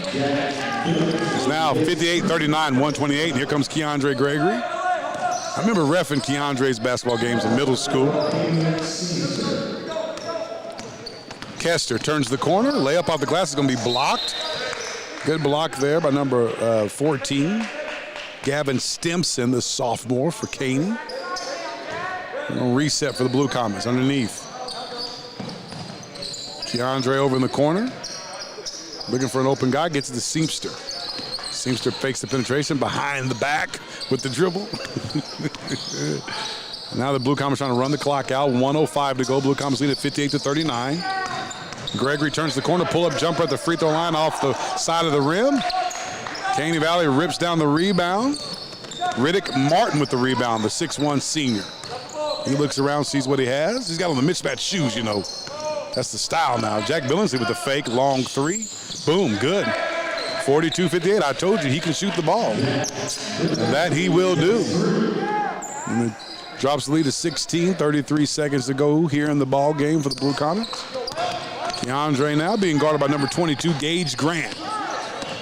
It's now 58-39, 128. And here comes Keandre Gregory. I remember reffing Keandre's basketball games in middle school. Kester turns the corner. Layup off the glass is going to be blocked. Good block there by number 14. Gavin Stimson, the sophomore for Caney. Reset for the Blue Comets underneath. Keandre over in the corner. Looking for an open guy, gets it to Seamster. Seamster fakes the penetration behind the back with the dribble. Now the Blue Comets trying to run the clock out. 1:05 to go. Blue Comets lead at 58-39. Gregory turns the corner, pull-up jumper at the free throw line off the side of the rim. Caney Valley rips down the rebound. Riddick Martin with the rebound, the 6'1 senior. He looks around, sees what he has. He's got on the mismatched shoes, That's the style now. Jack Billingsley with the fake, long three. Boom, good. 42-58. I told you he can shoot the ball. And that he will do. And it drops the lead to 16, 33 seconds to go here in the ball game for the Blue Comets. Keandre now being guarded by number 22, Gage Grant.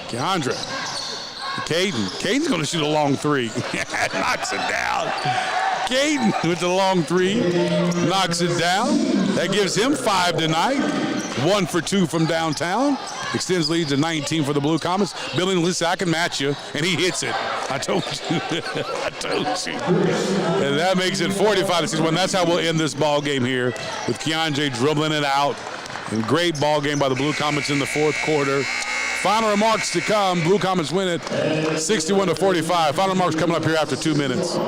Keandre. Caden's going to shoot a long three. Knocks it down. Caden with the long three. Knocks it down. That gives him 5 tonight. 1 for 2 from downtown. Extends lead to 19 for the Blue Comets. Billingsley, I can match you. And he hits it. I told you. I told you. And that makes it 45-61. That's how we'll end this ball game here with Keandre dribbling it out. And great ball game by the Blue Comets in the fourth quarter. Final remarks to come. Blue Comets win it 61-45. Final remarks coming up here after 2 minutes.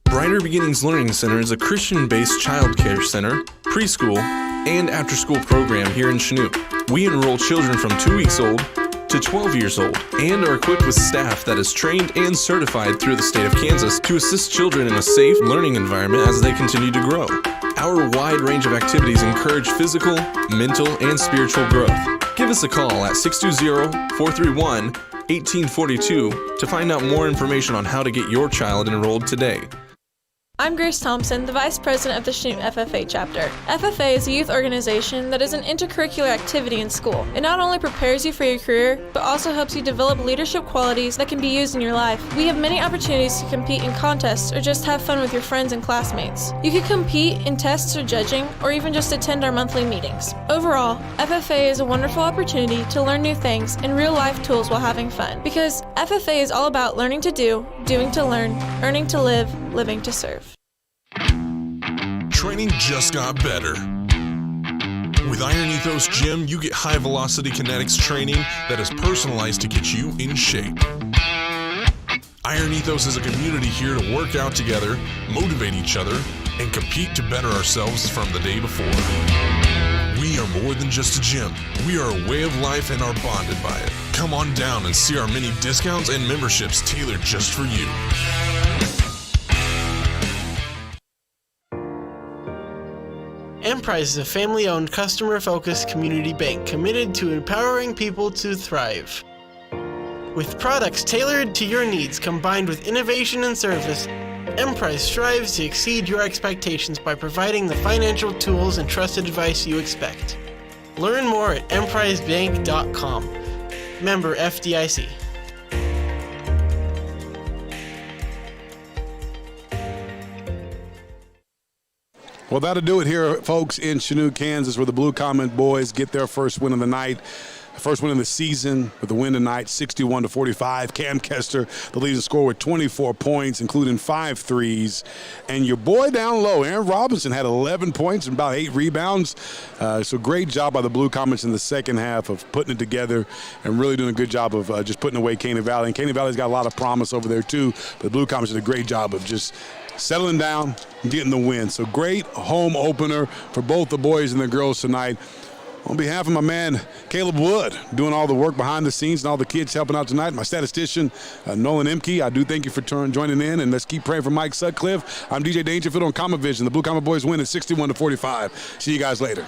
Brighter Beginnings Learning Center is a Christian-based child care center, preschool, and after-school program here in Chinook. We enroll children from 2 weeks old to 12 years old and are equipped with staff that is trained and certified through the state of Kansas to assist children in a safe learning environment as they continue to grow. Our wide range of activities encourage physical, mental, and spiritual growth. Give us a call at 620-431-1842 to find out more information on how to get your child enrolled today. I'm Grace Thompson, the Vice President of the Chinook FFA chapter. FFA is a youth organization that is an intercurricular activity in school. It not only prepares you for your career, but also helps you develop leadership qualities that can be used in your life. We have many opportunities to compete in contests or just have fun with your friends and classmates. You can compete in tests or judging, or even just attend our monthly meetings. Overall, FFA is a wonderful opportunity to learn new things and real-life tools while having fun, because FFA is all about learning to do, doing to learn, earning to live, living to serve. Training just got better. With Iron Ethos Gym, you get high-velocity kinetics training that is personalized to get you in shape. Iron Ethos is a community here to work out together, motivate each other, and compete to better ourselves from the day before. We are more than just a gym. We are a way of life and are bonded by it. Come on down and see our many discounts and memberships tailored just for you. Emprise is a family-owned, customer-focused community bank committed to empowering people to thrive. With products tailored to your needs combined with innovation and service, Emprise strives to exceed your expectations by providing the financial tools and trusted advice you expect. Learn more at emprisebank.com. Member FDIC. Well, that'll do it here, folks, in Chinook, Kansas, where the Blue Comet boys get their first win of the night. First win of the season with the win tonight, 61-45. Cam Kester, the leading scorer, with 24 points, including 5 threes. And your boy down low, Aaron Robinson, had 11 points and about 8 rebounds. So great job by the Blue Comets in the second half of putting it together and really doing a good job of just putting away Caney Valley. And Caney Valley's got a lot of promise over there, too. But the Blue Comets did a great job of just settling down and getting the win. So great home opener for both the boys and the girls tonight. On behalf of my man, Caleb Wood, doing all the work behind the scenes and all the kids helping out tonight, my statistician, Nolan Emke, I do thank you for joining in, and let's keep praying for Mike Sutcliffe. I'm DJ Dangerfield on Comet Vision. The Blue Comet boys win at 61-45. See you guys later.